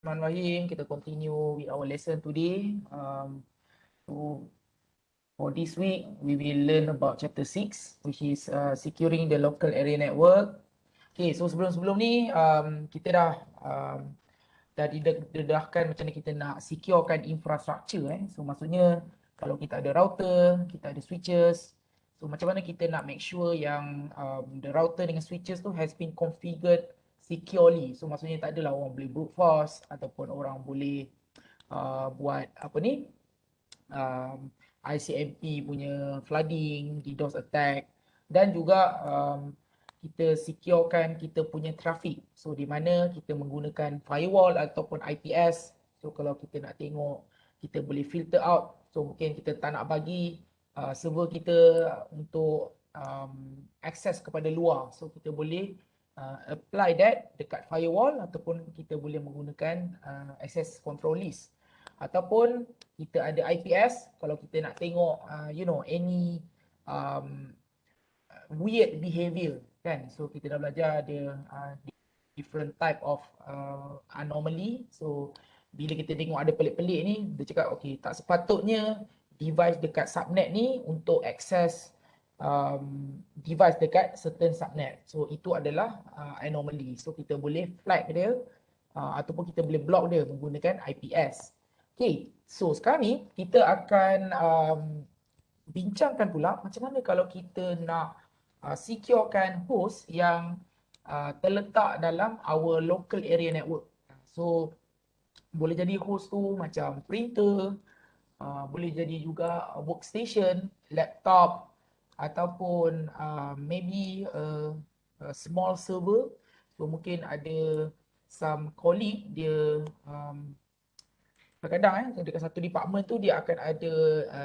Bismillahirrahmanirrahim. Kita continue with our lesson today. So for this week, we will learn about chapter 6, which is securing the local area network. Okay, so sebelum-sebelum ni kita dah didedahkan macam mana kita nak securekan infrastructure. So maksudnya kalau kita ada router, kita ada switches. So macam mana kita nak make sure yang the router dengan switches tu has been configured securely. So maksudnya tak adalah orang boleh brute force ataupun orang boleh buat apa ni ICMP punya flooding, DDoS attack, dan juga kita securekan kita punya traffic. So di mana kita menggunakan firewall ataupun IPS. So kalau kita nak tengok, kita boleh filter out. So mungkin kita tak nak bagi server kita untuk access kepada luar. So kita boleh apply that dekat firewall ataupun kita boleh menggunakan access control list. Ataupun kita ada IPS kalau kita nak tengok any weird behavior kan. So kita dah belajar ada different type of anomaly. So bila kita tengok ada pelik-pelik ni, dia cakap okay, tak sepatutnya device dekat subnet ni untuk access device dekat certain subnet. So itu adalah anomaly. So kita boleh flag dia ataupun kita boleh block dia menggunakan IPS. Okay, so sekarang ni kita akan bincangkan pula macam mana kalau kita nak securekan host yang terletak dalam our local area network. So boleh jadi host tu macam printer, boleh jadi juga workstation, laptop ataupun maybe a small server. So mungkin ada some colleague dia kadang-kadang dekat satu department tu dia akan ada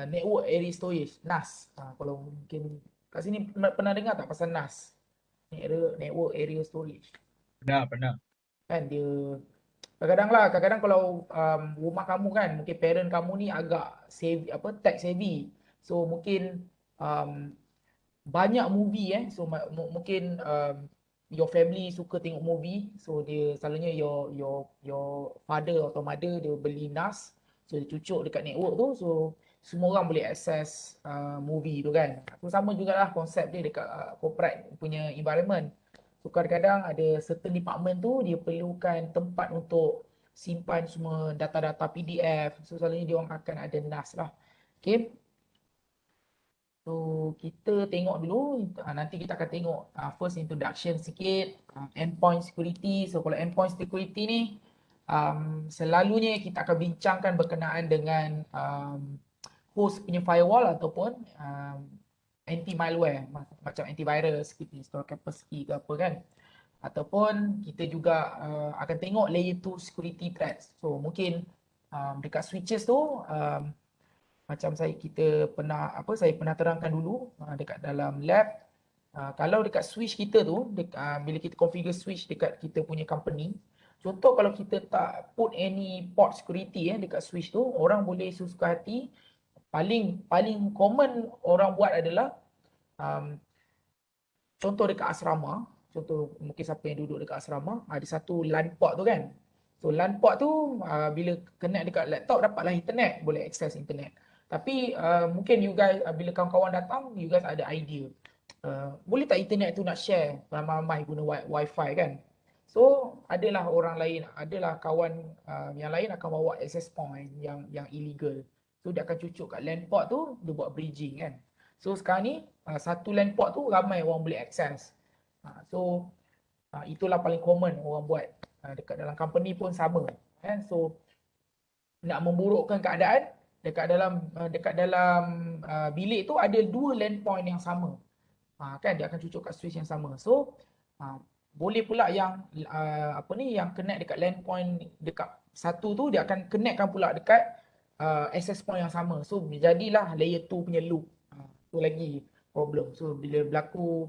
network area storage, NAS. Kalau mungkin kat sini pernah dengar tak pasal NAS? Network area storage. Pernah. Kan dia kadang-kadang kalau rumah kamu kan, mungkin parent kamu ni agak tech savvy. So mungkin um, banyak movie so mungkin your family suka tengok movie, so dia selalunya your father atau mother dia beli NAS, so dia cucuk dekat network tu, so semua orang boleh access movie tu kan. So sama jugalah konsep dia dekat corporate punya environment. So kadang-kadang ada certain department tu dia perlukan tempat untuk simpan semua data-data PDF, so selalunya dia orang akan ada NAS lah. Okay. So kita tengok dulu, nanti kita akan tengok first introduction sikit, endpoint security. So kalau endpoint security ni selalunya kita akan bincangkan berkenaan dengan host punya firewall ataupun anti malware macam antivirus, kita install Kaspersky ke apa kan. Ataupun kita juga akan tengok layer 2 security threats. So mungkin dekat switches tu macam saya pernah terangkan dulu dekat dalam lab, kalau dekat switch kita tu bila kita configure switch dekat kita punya company, contoh kalau kita tak put any port security dekat switch tu, orang boleh suka hati, paling common orang buat adalah contoh dekat asrama, contoh mungkin siapa yang duduk dekat asrama ada satu LAN port tu kan. So LAN port tu bila connect dekat laptop dapatlah internet, boleh access internet. Tapi mungkin you guys bila kawan-kawan datang, you guys ada idea. Boleh tak internet tu nak share ramai-ramai guna wifi kan? So adalah orang lain, adalah kawan yang lain akan bawa access point yang illegal. So dia akan cucuk kat LAN port tu, dia buat bridging kan. So sekarang ni satu LAN port tu ramai orang boleh access. So itulah paling common orang buat. Dekat dalam company pun sama kan. So nak memburukkan keadaan, dekat dalam bilik tu ada dua LAN point yang sama. Kan dia akan cucuk kat switch yang sama. So boleh pula yang yang connect dekat LAN point dekat satu tu dia akan connectkan pula dekat access point yang sama. So jadilah layer 2 punya loop. Tu lagi problem. So bila berlaku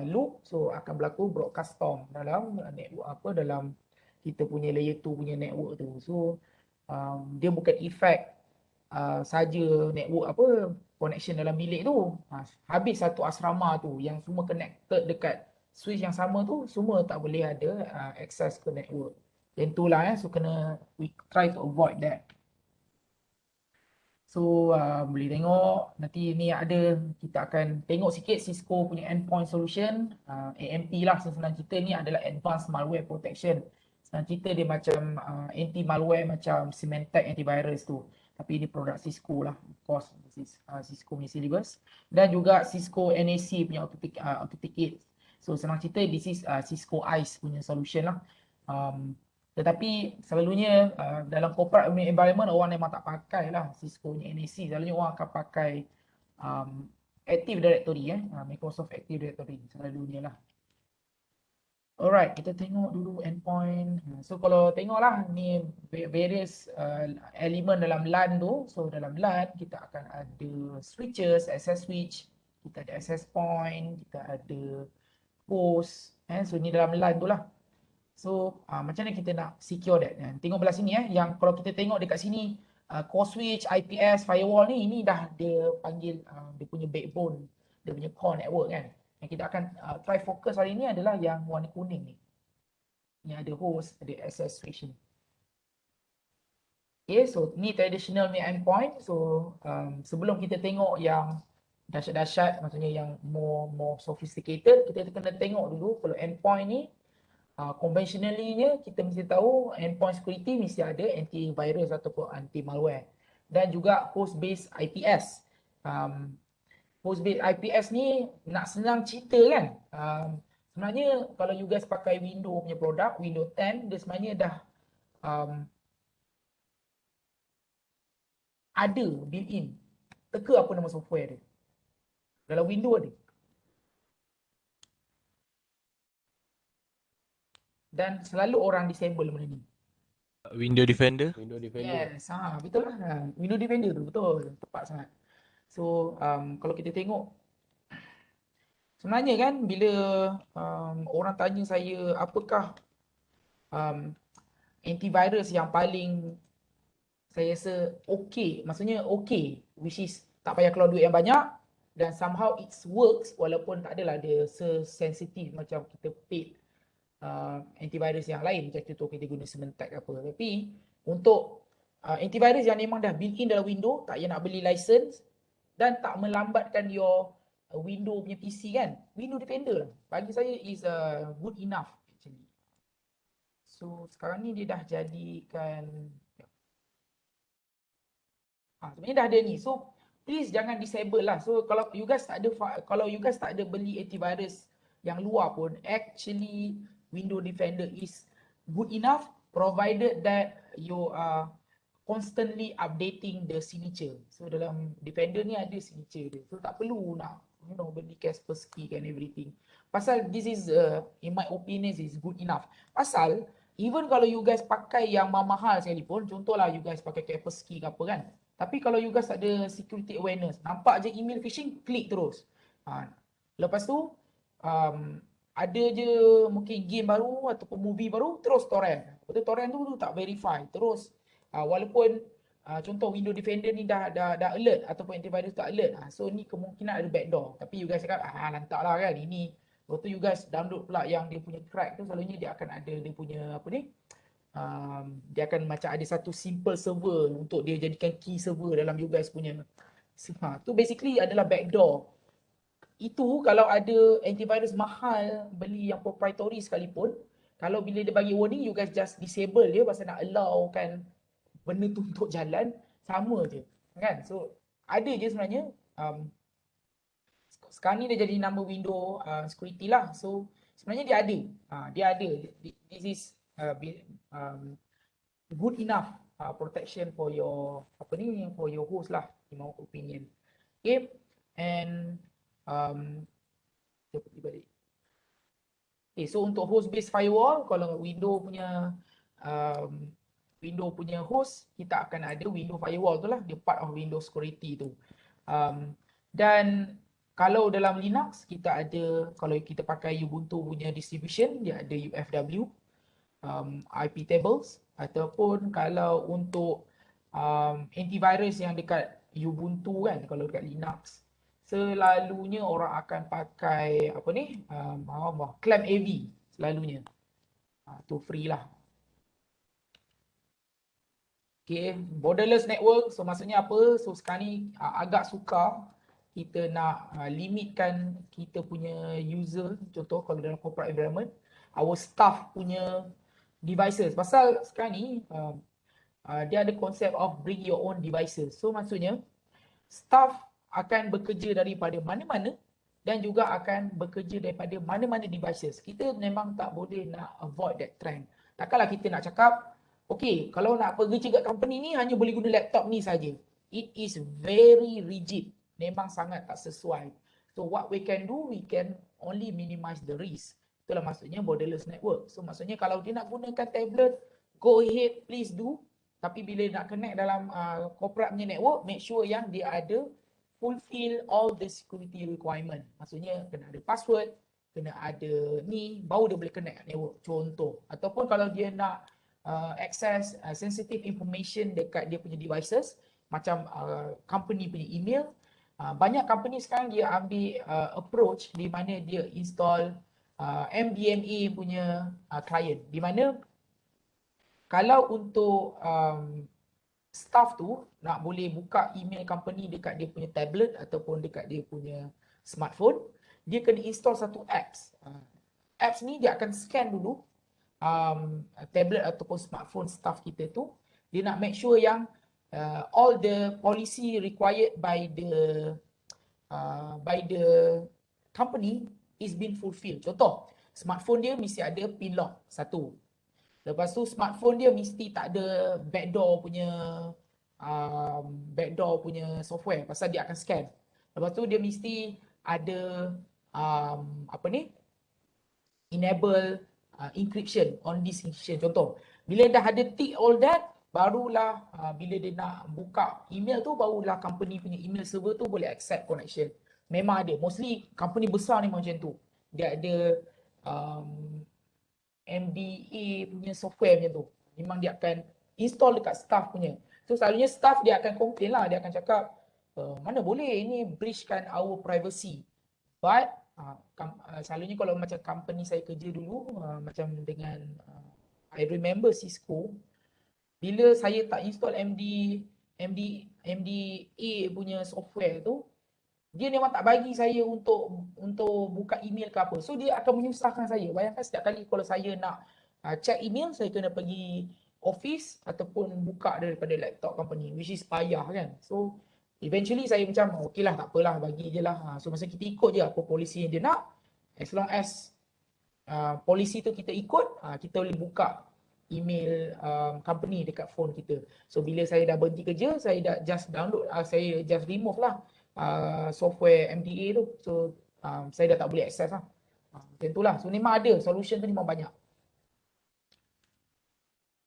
loop, so akan berlaku broadcast storm dalam network dalam kita punya layer 2 punya network tu. So dia bukan efek saja network connection dalam bilik tu. Habis satu asrama tu yang semua connected dekat switch yang sama tu, semua tak boleh ada access ke network. Yang tu lah so we try to avoid that. So boleh tengok nanti ni ada, kita akan tengok sikit Cisco punya endpoint solution, AMP lah senang cerita. Ni adalah Advanced Malware Protection. Senang cerita dia macam anti malware macam Symantec antivirus tu, tapi ini produk Cisco lah, of course Cisco punya syllabus. Dan juga Cisco NAC punya authenticate. So senang cerita this is Cisco ICE punya solution lah. Tetapi selalunya dalam corporate environment orang memang tak pakai lah Cisco punya NAC. Selalunya orang akan pakai Active Directory, Microsoft Active Directory selalunya lah. Alright, kita tengok dulu endpoint. So kalau tengoklah ni various elemen dalam LAN tu. So dalam LAN kita akan ada switches, access switch, kita ada access point, kita ada host. So ni dalam LAN tu lah. So macam mana kita nak secure that? Tengok belah sini yang kalau kita tengok dekat sini core switch, IPS, firewall ni dah dia panggil dia punya backbone, dia punya core network kan. Yang kita akan try fokus hari ni adalah yang warna kuning ni. Yang ada host, ada access switch ni. Okay, so ni traditional ni endpoint. So sebelum kita tengok yang dahsyat-dahsyat, maksudnya yang more sophisticated, kita kena tengok dulu kalau endpoint ni conventionally kita mesti tahu endpoint security mesti ada antivirus ataupun anti malware, dan juga host based IPS. Host based IPS ni nak senang cerita kan, sebenarnya kalau you guys pakai Windows punya produk, Windows 10, dia sebenarnya dah ada built-in. Teka apa nama software dia. Dalam Windows ada. Dan selalu orang disable benda ni. Window Defender. Yes, betul lah. Windows Defender tu betul. Tepat sangat. So kalau kita tengok sebenarnya kan bila orang tanya saya apakah antivirus yang paling saya rasa okay, maksudnya okay, which is tak payah keluar duit yang banyak dan somehow it works walaupun tak adalah dia sensitif macam kita paid antivirus yang lain, macam contoh kita guna Symantec apa. Tapi untuk antivirus yang memang dah built in dalam Windows, tak payah nak beli license dan tak melambatkan your Windows punya PC kan, Windows Defender lah bagi saya is good enough actually. So sekarang ni dia dah jadikan sebenarnya dah ada ni. So please jangan disable lah. So kalau you guys tak ada beli antivirus yang luar pun, actually Windows Defender is good enough provided that you are constantly updating the signature. So dalam Defender ni ada signature dia. So tak perlu nak beli Kaspersky and everything. Pasal this is in my opinion is good enough. Pasal even kalau you guys pakai yang mahal sekalipun, contohlah you guys pakai Kaspersky ke apa kan, tapi kalau you guys ada security awareness, nampak je email phishing, klik terus. Lepas tu ada je mungkin game baru ataupun movie baru, terus torrent. Betul torrent tu tak verify. Terus walaupun contoh Windows Defender ni dah alert ataupun antivirus tak alert. So ni kemungkinan ada backdoor. Tapi you guys cakap lantaklah kan ini. Lepas tu you guys download pula yang dia punya crack tu, selalunya dia akan ada dia punya apa ni? Dia akan macam ada satu simple server untuk dia jadikan key server dalam you guys punya. Tu basically adalah backdoor. Itu kalau ada antivirus mahal, beli yang proprietary sekalipun, kalau bila dia bagi warning, you guys just disable dia pasal nak allow kan benda tu untuk jalan, sama je kan. So ada je sebenarnya. Sekarang ni dia jadi nama window security lah. So sebenarnya dia ada. This is good enough protection for your for your host lah, in my opinion. Okay, and balik. Okay, so untuk host based firewall, kalau Windows punya host, kita akan ada Windows firewall tu lah, dia part of Windows security tu. Dan kalau dalam Linux kita ada, kalau kita pakai Ubuntu punya distribution, dia ada UFW, IP tables, ataupun kalau untuk antivirus yang dekat Ubuntu kan, kalau dekat Linux selalunya orang akan pakai apa ni, ClampAV selalunya. Tu free lah. Okay, borderless network, so maksudnya apa? So sekarang ni agak sukar kita nak limitkan kita punya user, contoh kalau dalam corporate environment, our staff punya devices. Pasal sekarang ni dia ada konsep of bring your own devices. So maksudnya staff akan bekerja daripada mana-mana dan juga akan bekerja daripada mana-mana devices. Kita memang tak boleh nak avoid that trend. Takkanlah kita nak cakap, okay, kalau nak pergi kat company ni hanya boleh guna laptop ni saja. It is very rigid. Memang sangat tak sesuai. So what we can do, we can only minimize the risk. Itulah maksudnya borderless network. So maksudnya kalau dia nak gunakan tablet, go ahead, please do. Tapi bila nak connect dalam corporate punya network, make sure yang dia ada fulfill all the security requirement. Maksudnya kena ada password, kena ada ni, baru dia boleh connect network. Contoh. Ataupun kalau dia nak access sensitive information dekat dia punya devices, macam company punya email, banyak company sekarang dia ambil approach di mana dia install MDMA punya client, di mana kalau untuk staff tu nak boleh buka email company dekat dia punya tablet ataupun dekat dia punya smartphone, dia kena install satu apps. Apps ni dia akan scan dulu tablet ataupun smartphone staff kita tu. Dia nak make sure yang all the policy required by the company is being fulfilled. Contoh, smartphone dia mesti ada pin lock satu. Lepas tu smartphone dia mesti tak ada backdoor punya software pasal dia akan scan. Lepas tu dia mesti ada enable encryption on this encryption. Contoh, bila dah ada tick all that, barulah bila dia nak buka email tu, barulah company punya email server tu boleh accept connection. Memang ada. Mostly company besar ni macam tu. Dia ada MDA punya software macam tu. Memang dia akan install dekat staff punya. So selalunya staff dia akan complain lah. Dia akan cakap, mana boleh ini breachkan our privacy. But selalunya kalau macam company saya kerja dulu, macam dengan I remember Cisco, bila saya tak install MDA punya software tu, dia memang tak bagi saya untuk buka email ke apa. So dia akan menyusahkan saya. Bayangkan setiap kali kalau saya nak check email, saya kena pergi office ataupun buka daripada laptop company, which is payah kan. So eventually saya macam okey lah, tak apalah, bagi je lah. So masa kita ikut je apa polisi yang dia nak, as long as polisi tu kita ikut, kita boleh buka email company dekat phone kita. So bila saya dah berhenti kerja, saya dah just download, saya just remove lah software MDA tu. So saya dah tak boleh access lah. Macam tu lah. So memang ada, solution tu memang banyak.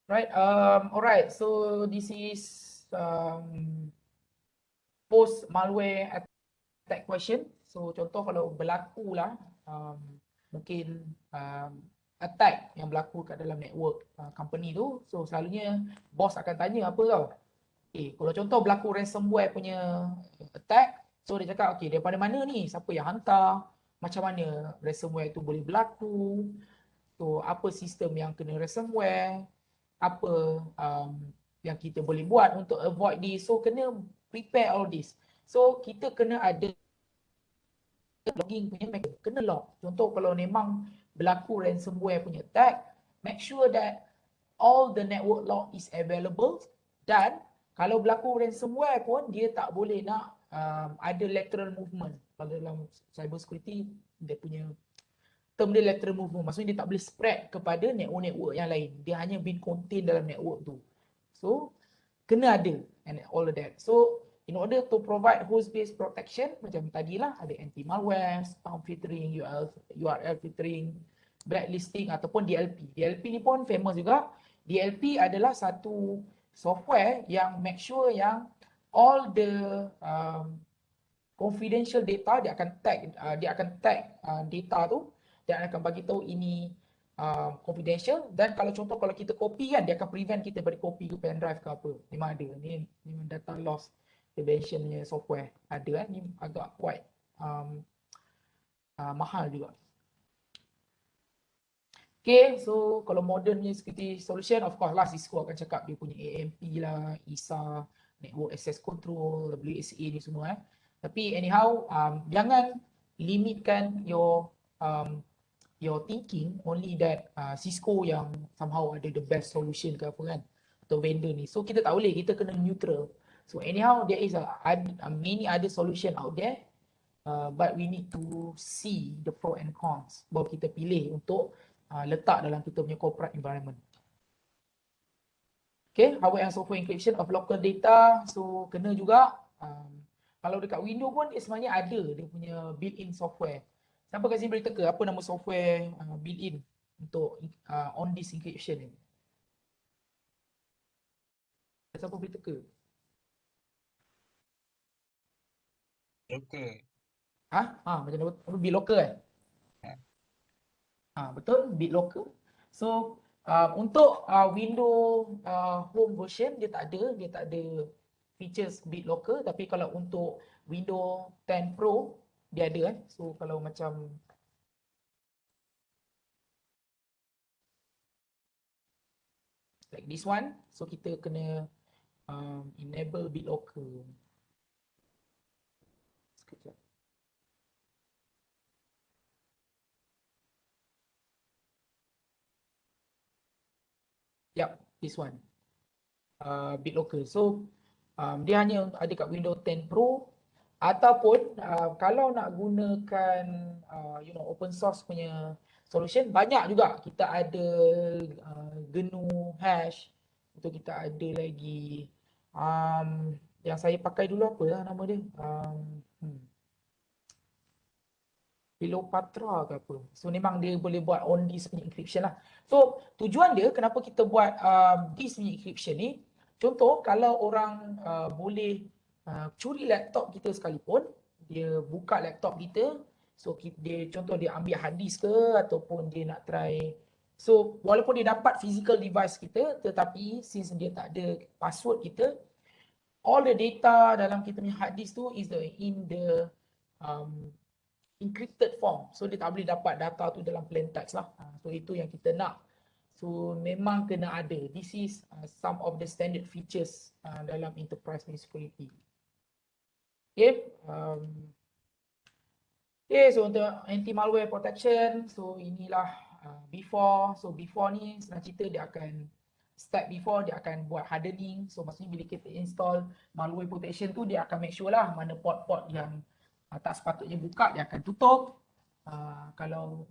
Right, alright. So this is post malware attack question. So contoh kalau berlaku lah mungkin attack yang berlaku kat dalam network company tu, so selalunya bos akan tanya apa tau. Kalau contoh berlaku ransomware punya attack, so dia cakap okay, daripada mana ni, siapa yang hantar, macam mana ransomware tu boleh berlaku, so apa sistem yang kena ransomware, apa yang kita boleh buat untuk avoid this. So kena prepare all this. So kita kena ada logging punya mechanism, kena log. Contoh kalau memang berlaku ransomware punya attack, make sure that all the network log is available, dan kalau berlaku ransomware pun dia tak boleh nak ada lateral movement. Kalau dalam cyber security dia punya term dia lateral movement, maksudnya dia tak boleh spread kepada network-network yang lain. Dia hanya been contained dalam network tu. So kena ada and all of that. So in order to provide host-based protection, macam tadilah ada anti-malware, spam filtering, URL filtering, blacklisting ataupun DLP. DLP ni pun famous juga. DLP adalah satu software yang make sure yang all the confidential data dia akan tag data tu dan akan bagi tahu ini confidential. Dan kalau contoh kalau kita copy kan, dia akan prevent kita dari copy ke pendrive ke apa. Memang ada. Ni data loss prevention punya software ada kan. Ni agak quite mahal juga. Okay, so kalau modern punya security solution, of course lah Cisco akan cakap dia punya AMP lah, ISA, Network Access Control, WSA ni semua Tapi anyhow, jangan limitkan your thinking only that Cisco yang somehow ada the best solution ke apa kan, atau vendor ni. So kita tak boleh, kita kena neutral. So anyhow, there is many other solution out there, but we need to see the pro and cons baru kita pilih untuk letak dalam kita punya corporate environment. Okay, hardware and software encryption of local data. So kena juga, kalau dekat Windows pun dia sebenarnya ada dia punya built-in software. Siapa kat sini boleh teka apa nama software built-in untuk on disk encryption ni? Siapa boleh teka? Local. Macam apa? BitLocker kan? Betul, BitLocker. So untuk Windows Home version dia tak ada features BitLocker, tapi kalau untuk Windows 10 Pro dia ada kan. So kalau macam like this one, so kita kena enable BitLocker. Sekejap. Yep, this one. BitLocker. So dia hanya ada kat Windows 10 Pro, ataupun kalau nak gunakan open source punya solution, banyak juga. Kita ada GNU Hash, itu kita ada lagi yang saya pakai dulu apa lah nama dia, Cleopatra ke apa. So memang dia boleh buat on disk punya encryption lah. So tujuan dia kenapa kita buat disk punya encryption ni, contoh kalau orang boleh curi laptop kita sekalipun, dia buka laptop kita, so dia contoh dia ambil hard disk ke, ataupun dia nak try, so walaupun dia dapat physical device kita, tetapi since dia tak ada password kita, all the data dalam kita punya hard disk tu is in the encrypted form. So dia tak boleh dapat data tu dalam plain text lah. So itu yang kita nak. So memang kena ada. This is some of the standard features dalam enterprise security. Okay. Okay, so untuk anti malware protection, so inilah before. So before ni senang cerita dia akan step before dia akan buat hardening. So maksudnya bila kita install malware protection tu, dia akan make sure lah mana port-port yang tak sepatutnya buka, dia akan tutup. Kalau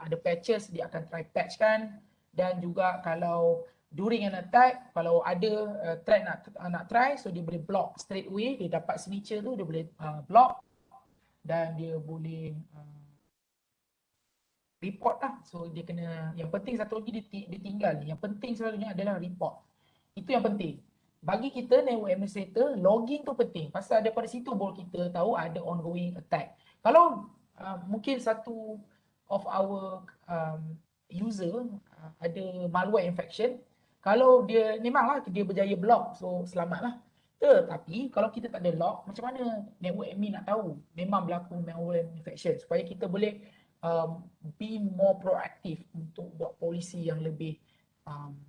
ada patches, dia akan try patch kan. Dan juga kalau during an attack, kalau ada threat nak try, so dia boleh block straight away. Dia dapat signature tu, dia boleh block, dan dia boleh report lah. So dia kena, yang penting satu lagi dia tinggal ni, yang penting selalunya adalah report. Itu yang penting. Bagi kita network administrator, login tu penting. Pasal daripada situ baru kita tahu ada ongoing attack. Kalau mungkin satu of our user ada malware infection, kalau dia memanglah dia berjaya block, so selamatlah. Tetapi kalau kita tak ada lock, macam mana network admin nak tahu memang berlaku malware infection, supaya kita boleh be more proaktif untuk buat polisi yang lebih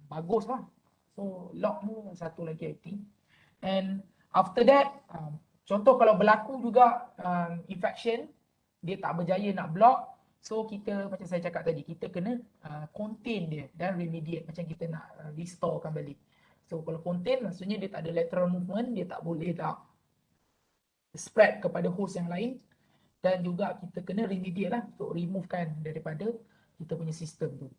bagus lah. So lock tu satu lagi aktif. And after that, contoh kalau berlaku juga infection, dia tak berjaya nak block, so kita macam saya cakap tadi, kita kena contain dia dan remediate, macam kita nak restorekan balik. So kalau contain maksudnya dia tak ada lateral movement, dia tak boleh tak spread kepada host yang lain, dan juga kita kena remediate lah untuk removekan daripada kita punya sistem tu.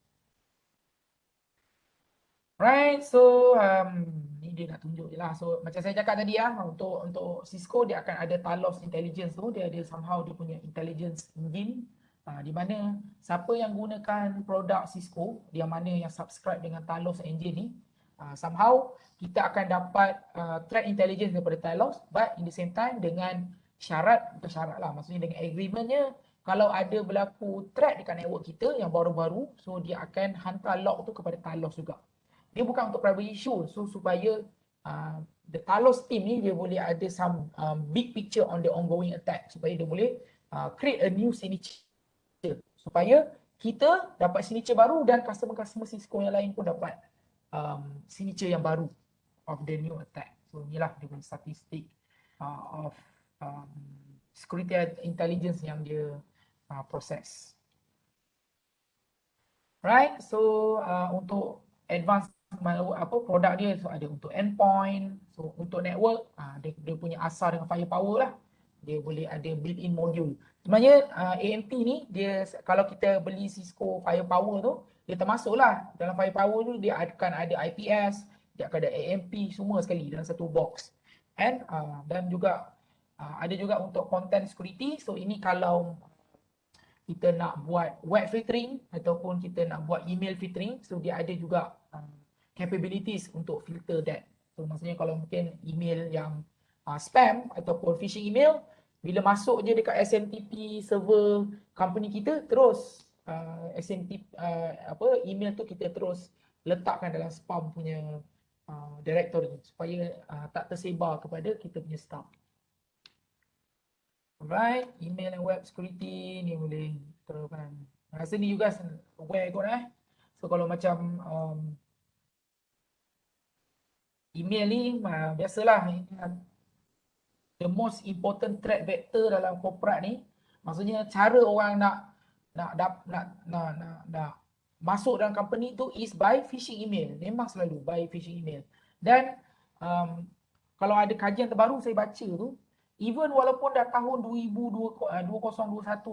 Right, so ni dia nak tunjuk je lah. So macam saya cakap tadi untuk Cisco dia akan ada Talos Intelligence tu, dia ada somehow dia punya intelligence engine, di mana siapa yang gunakan produk Cisco, yang mana yang subscribe dengan Talos engine ni, somehow kita akan dapat threat intelligence daripada Talos, but in the same time dengan syarat, bukan syarat lah, maksudnya dengan agreementnya, kalau ada berlaku threat dekat network kita yang baru-baru, so dia akan hantar log tu kepada Talos juga. Dia bukan untuk private issue, so supaya the Talos team ni dia boleh ada some big picture on the ongoing attack, supaya dia boleh create a new signature, supaya kita dapat signature baru dan customer-customer Cisco yang lain pun dapat signature yang baru of the new attack. So inilah dengan statistik of security intelligence yang dia proses. Right, so untuk advanced produk dia, so ada untuk endpoint, so untuk network dia punya asal dengan firepower lah, dia boleh ada built-in module. Sebenarnya AMP ni dia kalau kita beli Cisco firepower tu, dia termasuk lah dalam firepower tu, dia akan ada IPS, dia akan ada AMP semua sekali dalam satu box. And dan juga ada juga untuk content security. So ini kalau kita nak buat web filtering ataupun kita nak buat email filtering, so dia ada juga capabilities untuk filter that. So maksudnya kalau mungkin email yang spam ataupun phishing email, bila masuk je dekat SMTP server company kita, terus SMTP email tu kita terus letakkan dalam spam punya directory supaya tak tersebar kepada kita punya staff. Alright, email and web security ni boleh terapkan. Rasa ni juga aware kot So kalau macam email ni biasalah the most important threat vector dalam corporate ni. Maksudnya cara orang nak masuk dalam company tu is by phishing email. Memang selalu by phishing email. Dan kalau ada kajian terbaru saya baca tu, even walaupun dah tahun 2021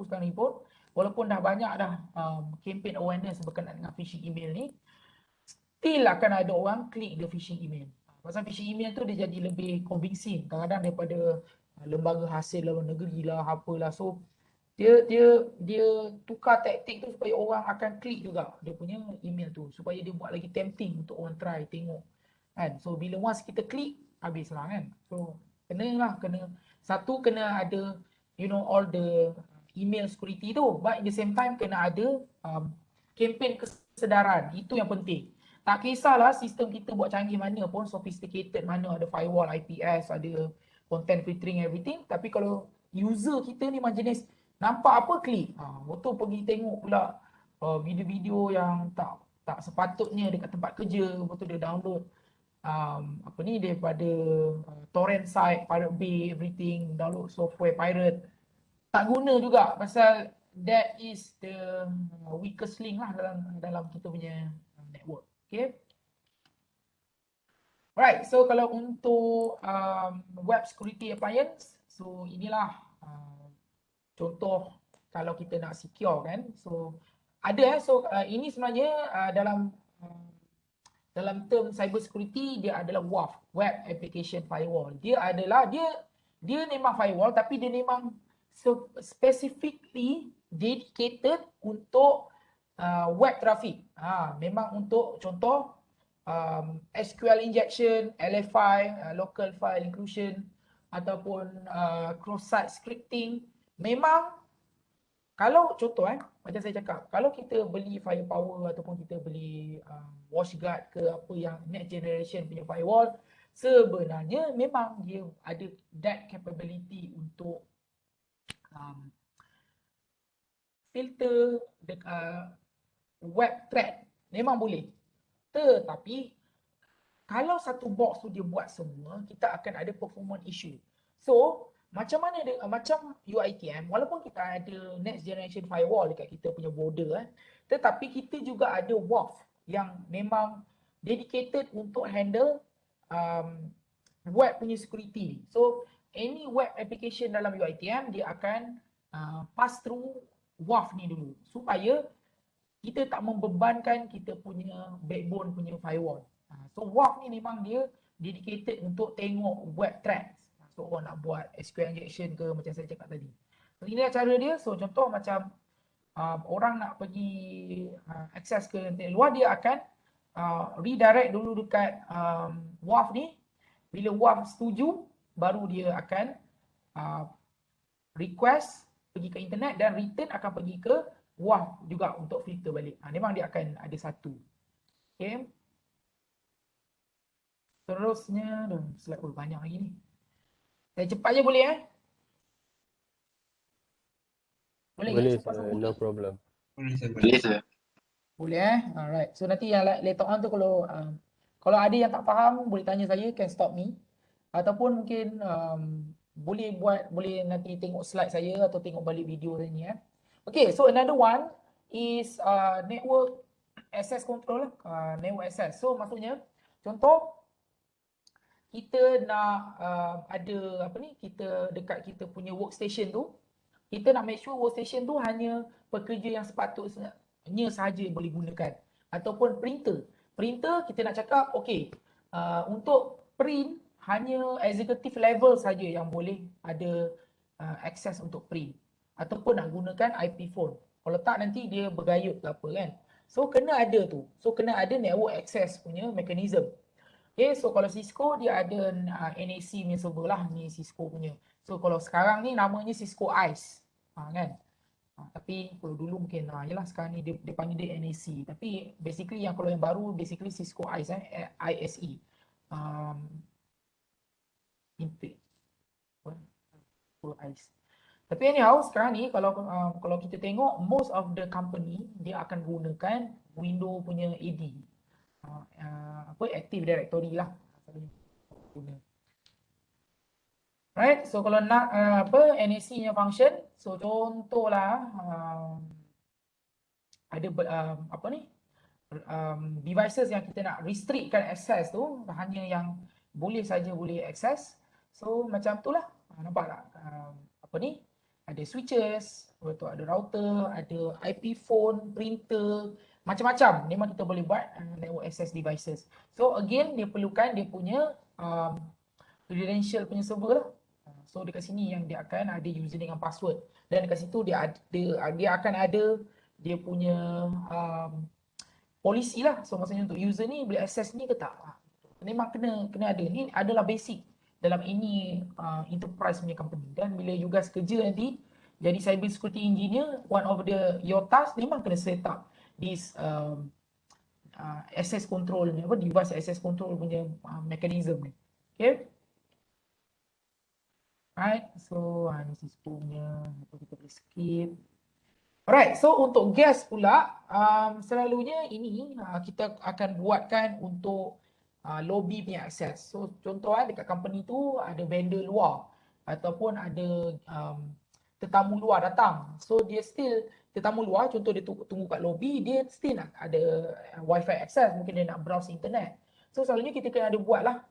sekarang ni pun, walaupun dah banyak dah campaign awareness berkenaan dengan phishing email ni, still akan ada orang klik the phishing email. Pasal phishing email tu dia jadi lebih convincing kadang-kadang daripada lembaga hasil luar negeri lah, apalah. So dia tukar taktik tu supaya orang akan klik juga dia punya email tu, supaya dia buat lagi tempting untuk orang try tengok kan. So bila once kita klik, habislah kan. So kena ada all the email security tu, but at the same time kena ada campaign kesedaran. Itu yang penting. Tak kisahlah sistem kita buat canggih mana pun, sophisticated mana, ada firewall, IPS, ada content filtering, everything, tapi kalau user kita ni macam jenis nampak apa klik, betul pergi tengok pula video-video yang tak sepatutnya dekat tempat kerja, betul dia download daripada torrent site, Pirate Bay, everything, download software pirate, tak guna juga pasal that is the weakest link lah dalam kita punya network. Okay. Alright, so kalau untuk web security appliance, so inilah contoh kalau kita nak secure kan. So ada ini sebenarnya dalam term cyber security dia adalah WAF, web application firewall. Dia memang firewall tapi dia memang specifically dedicated untuk web traffic. Memang untuk contoh SQL injection, LFI, local file inclusion ataupun cross-site scripting. Memang kalau contoh macam saya cakap, kalau kita beli firepower ataupun kita beli WatchGuard ke apa yang next generation punya firewall, sebenarnya memang dia ada that capability untuk filter web threat. Memang boleh. Tetapi kalau satu box tu dia buat semua, kita akan ada performance issue. So macam UITM, walaupun kita ada next generation firewall dekat kita punya border tetapi kita juga ada WAF yang memang dedicated untuk handle web punya security. So any web application dalam UITM dia akan pass through WAF ni dulu supaya kita tak membebankan kita punya backbone punya firewall. So WAF ni memang dia dedicated untuk tengok web threats. So orang nak buat SQL injection ke macam saya cakap tadi. So inilah cara dia. So contoh macam orang nak pergi akses ke internet luar, dia akan redirect dulu dekat WAF ni. Bila WAF setuju, baru dia akan request pergi ke internet dan return akan pergi ke WAF juga untuk filter balik. Memang dia akan ada satu. Okay. Terusnya, slide banyak lagi ni. Saya cepat je boleh Boleh sir, no problem. Boleh sir. Boleh. Alright. So nanti yang later on tu kalau ada yang tak faham boleh tanya saya, can stop me. Ataupun mungkin boleh nanti tengok slide saya atau tengok balik video saya ni. Okay, so another one is network access control lah. Network access. So maksudnya contoh kita nak ada apa ni, kita dekat kita punya workstation tu, kita nak make sure workstation tu hanya pekerja yang sepatutnya sahaja boleh gunakan. Ataupun printer. Printer kita nak cakap okay, untuk print hanya executive level saja yang boleh ada access untuk print. Ataupun nak gunakan IP phone. Kalau tak nanti dia bergayut ke apa kan. So kena ada tu. So kena ada network access punya mechanism. Okay, so kalau Cisco dia ada NAC punya server lah, ni Cisco punya. So kalau sekarang ni namanya Cisco ICE, kan. Tapi kalau dulu mungkin, yelah sekarang ni dia panggil dia NAC. Tapi basically kalau yang baru basically Cisco ICE, ISE. Intake. Cisco ICE. Tapi anyhow sekarang ni kalau kita tengok most of the company dia akan gunakan Windows punya AD. Active Directory lah. Right, so kalau nak NAC nya function, so contohlah ada devices yang kita nak restrictkan access tu, hanya yang boleh access. So macam tu lah, nampak tak? Ada switches, betul, ada router, ada IP phone, printer, macam-macam. Memang kita boleh buat network access devices. So again dia perlukan dia punya credential punya server lah. So dekat sini yang dia akan ada username dan password, dan dekat situ dia akan ada dia punya polisi lah. So maksudnya untuk user ni boleh access ni ke tak. Memang kena ada. Ni adalah basic dalam any enterprise punya company. Dan bila you guys kerja nanti jadi cyber security engineer, one of your task memang kena set up this access control ni, device access control punya mechanism ni. Okay. Right, so ni Cisco punya, kita boleh skip. Alright, so untuk gas pula, selalunya ini kita akan buatkan untuk lobby punya akses. So contoh dekat company tu ada vendor luar ataupun ada tetamu luar datang. So dia still, tetamu luar contoh dia tunggu kat lobby, dia still nak ada wifi access, mungkin dia nak browse internet. So selalunya kita kena ada buat lah.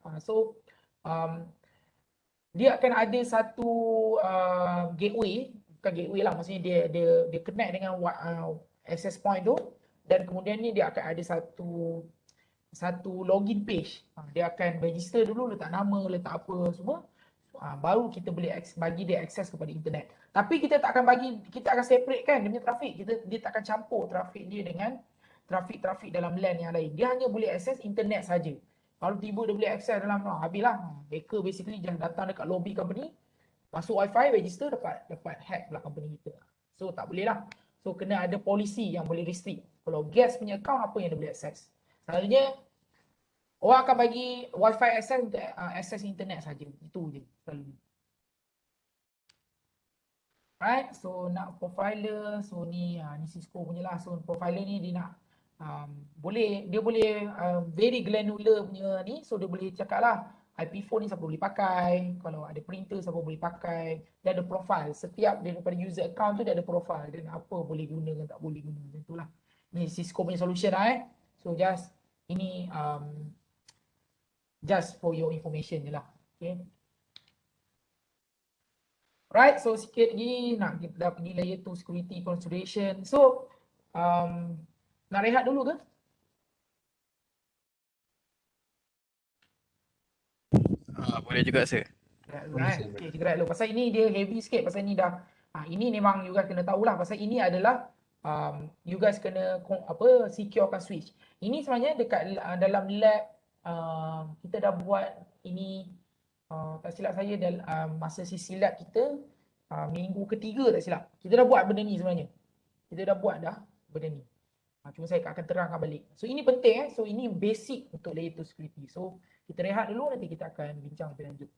Dia akan ada satu gateway, bukan gateway lah, maksudnya dia connect dengan access point tu, dan kemudian ni dia akan ada satu login page. Dia akan register dulu, letak nama, letak apa semua, baru kita boleh bagi dia akses kepada internet. Tapi kita tak akan kita akan separate kan dia punya trafik. Dia tak akan campur trafik dia dengan trafik dalam LAN yang lain. Dia hanya boleh akses internet saja. Kalau tiba dia boleh access dalam, habislah. Hacker basically jangan datang dekat lobby company, masuk wifi, register, dapat hack pula company kita. So tak boleh lah. So kena ada polisi yang boleh restrict. Kalau gas punya account, apa yang dia boleh access? Selalunya orang akan bagi wifi access untuk access internet saja. Itu je selalu. Right, so nak profiler, so ni Cisco punya lah. So profiler ni dia nak dia boleh very granular punya ni. So dia boleh cakap lah IP phone ni siapa boleh pakai, kalau ada printer siapa boleh pakai. Dia ada profile, setiap daripada user account tu dia ada profile, dan apa boleh guna dan tak boleh guna. Macam tu lah. Ni Cisco punya solution lah So ini just for your information je lah. Okay. Right, so sikit lagi nak kita pergi layer 2 security consideration. So nak rehat dulu ke? Boleh juga sir. Okay, kita rehat dulu. Pasal ini dia heavy sikit. Pasal ini dah, ini memang you guys kena tahulah. Pasal ini adalah you guys kena securekan switch. Ini sebenarnya dekat dalam lab kita dah buat ini, tak silap saya masa sisi lab kita minggu ketiga tak silap. Kita dah buat benda ni sebenarnya. Kita dah buat benda ni. Cuma saya akan terangkan balik. So ini penting So ini basic untuk layer 2 security. So kita rehat dulu, nanti kita akan bincang lebih lanjut.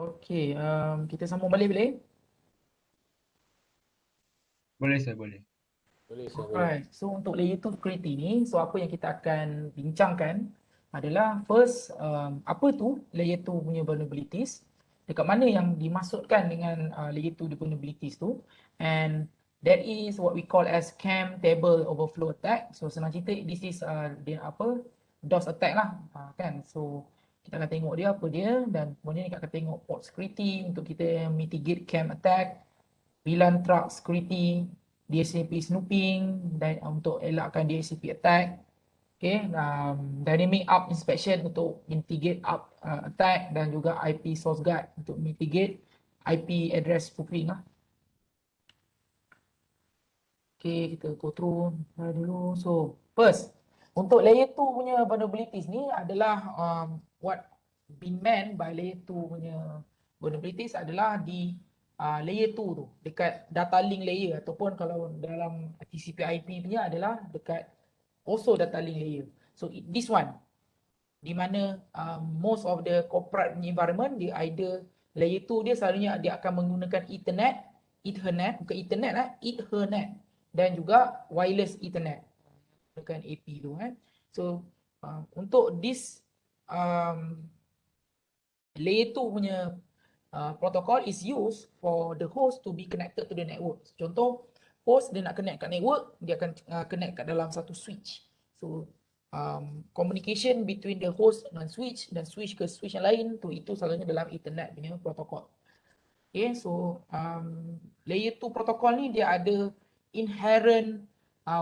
Okey, kita sambung balik boleh? Boleh sir, boleh. Boleh saya boleh. Alright, so untuk layer 2 security ni, so apa yang kita akan bincangkan adalah first, apa tu layer 2 punya vulnerabilities, dekat mana yang dimaksudkan dengan layer 2 the vulnerabilities tu, and that is what we call as CAM table overflow attack. So senang cerita, this is dia apa, DOS attack lah, kan. So kita akan tengok dia apa dia, dan kemudian kita akan tengok port security untuk kita mitigate CAM attack, VLAN truck security, DHCP snooping dan untuk elakkan DHCP attack. Okay, dynamic up inspection untuk mitigate up attack dan juga IP source guard untuk mitigate IP address spoofing lah. Okay, kita go through dulu. So, first, untuk layer 2 punya vulnerabilities ni adalah what been meant by layer 2 punya vulnerabilities adalah di layer 2 tu, dekat data link layer, ataupun kalau dalam TCP IP punya adalah dekat also data link layer. So this one, di mana most of the corporate environment dia either layer 2 dia selalunya dia akan menggunakan Ethernet, bukan Ethernet lah, Ethernet, dan juga wireless Ethernet menggunakan AP tu kan. So untuk this layer 2 punya protocol is used for the host to be connected to the network. Contoh, host dia nak connect kat network, dia akan connect kat dalam satu switch. So communication between the host dengan switch dan switch ke switch yang lain tu, itu selalunya dalam Ethernet punya protokol. Okay, so layer 2 protokol ni dia ada inherent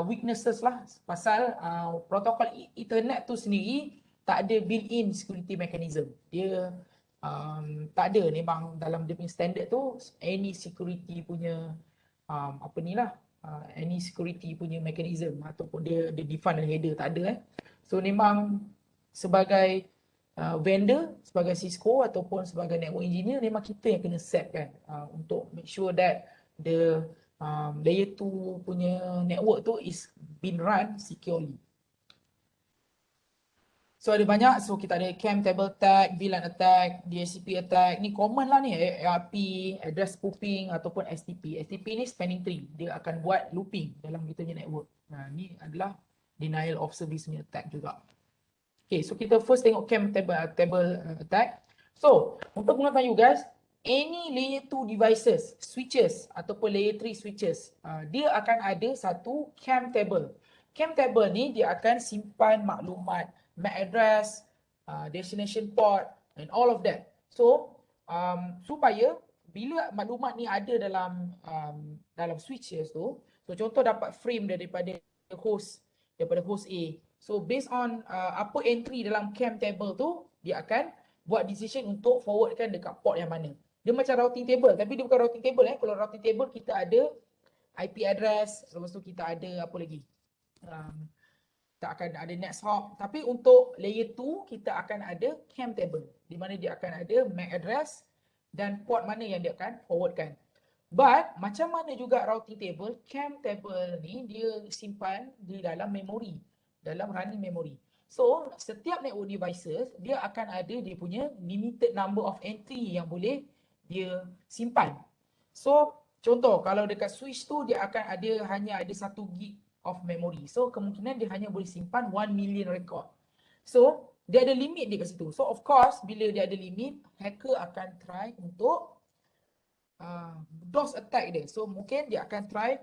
weaknesses lah, pasal protokol Ethernet tu sendiri tak ada built-in security mechanism. Dia tak ada, memang dalam dia punya standard tu any security punya apa ni lah, any security punya mechanism ataupun dia define dalam header tak ada. So memang sebagai vendor, sebagai Cisco ataupun sebagai network engineer, memang kita yang kena set kan untuk make sure that the layer 2 punya network tu is being run securely. So ada banyak, so kita ada CAM table attack, VLAN attack, DHCP attack, ni common lah ni, ARP, address spoofing ataupun STP. STP ni spanning tree, dia akan buat looping dalam kita punya network. Nah, ni adalah denial of service punya attack juga. Okay, so kita first tengok CAM table attack. So, untuk pengetahuan you guys, any layer 2 devices, switches ataupun layer 3 switches, dia akan ada satu CAM table. CAM table ni dia akan simpan maklumat MAC address, destination port and all of that. So, supaya bila maklumat ni ada dalam switches tu, so contoh dapat frame daripada host A. So based on apa entry dalam CAM table tu, dia akan buat decision untuk forwardkan dekat port yang mana. Dia macam routing table, tapi dia bukan routing table. Kalau routing table kita ada IP address, lepas tu kita ada apa lagi? Kita akan ada NetShop. Tapi untuk layer 2 kita akan ada CAM table, di mana dia akan ada MAC address dan port mana yang dia akan forwardkan. But macam mana juga routing table, CAM table ni dia simpan di dalam memory, dalam running memory. So setiap network devices dia akan ada dia punya limited number of entry yang boleh dia simpan. So contoh kalau dekat switch tu dia akan hanya ada 1 gig of memory. So kemungkinan dia hanya boleh simpan 1 million record. So dia ada limit dia kat situ. So of course bila dia ada limit, hacker akan try untuk DOS attack dia. So mungkin dia akan try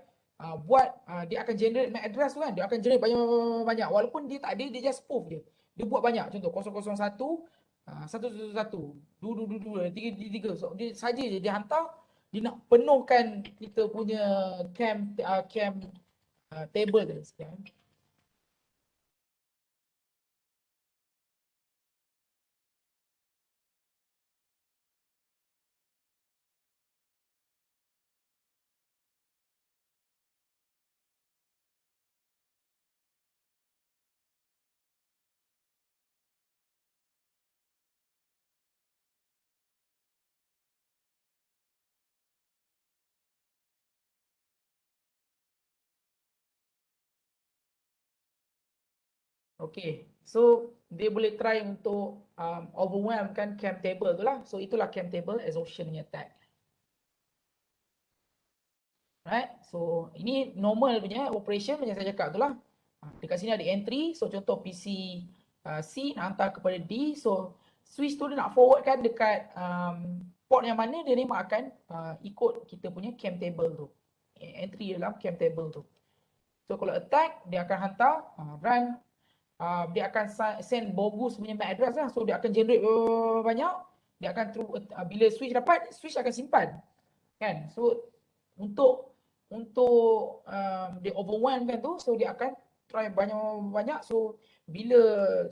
dia akan generate MAC address tu kan. Dia akan generate banyak. Walaupun dia tak ada, dia just spoof dia. Dia buat banyak. Contoh 001 111 222 333. So dia saja je dia hantar, dia nak penuhkan kita punya CAM table tu sekian. Okay, so dia boleh try untuk overwhelm kan cam table tu lah. So itulah cam table exhaustion punya attack. Right? So ini normal punya operation macam saya cakap tu lah. Dekat sini ada entry. So contoh PC C nak hantar kepada D. So switch tu dia nak forward kan dekat port yang mana dia ni akan ikut kita punya cam table tu. Entry dalam cam table tu. So kalau attack dia akan hantar run, dia akan send bogus punya MAC address lah. So dia akan generate banyak. Dia akan bila switch dapat, switch akan simpan. Kan? So untuk dia overwhelm kan tu, so dia akan try banyak-banyak. So bila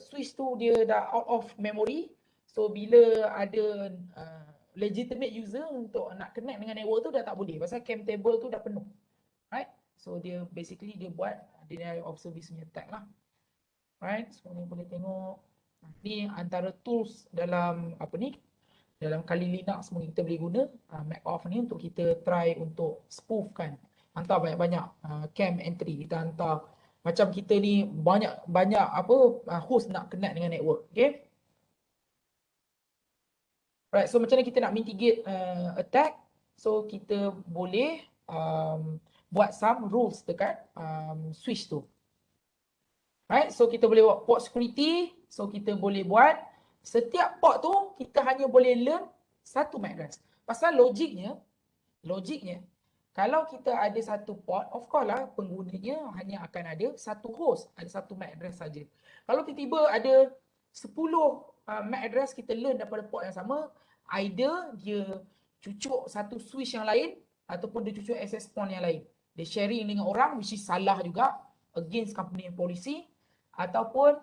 switch tu dia dah out of memory, so bila ada legitimate user untuk nak connect dengan network tu dah tak boleh pasal cam table tu dah penuh. Right? So dia basically dia buat denial of service punya attack lah. Right? So ni boleh tengok ni antara tools dalam apa ni, dalam Kali Linux mungkin kita boleh guna MacOff ni untuk kita try untuk spoof kan, hantar banyak-banyak cam entry. Kita hantar macam kita ni banyak host nak connect dengan network. Okay, right. So macam mana kita nak mitigate attack? So kita boleh buat some rules dekat switch tu. Right, so kita boleh buat port security. So kita boleh buat setiap port tu kita hanya boleh learn satu MAC address. Pasal logiknya kalau kita ada satu port, of course lah penggunanya hanya akan ada satu host, ada satu MAC address saja. Kalau tiba-tiba ada 10 MAC address kita learn daripada port yang sama, either dia cucuk satu switch yang lain ataupun dia cucuk access point yang lain. Dia sharing dengan orang, which is salah juga, against company policy, ataupun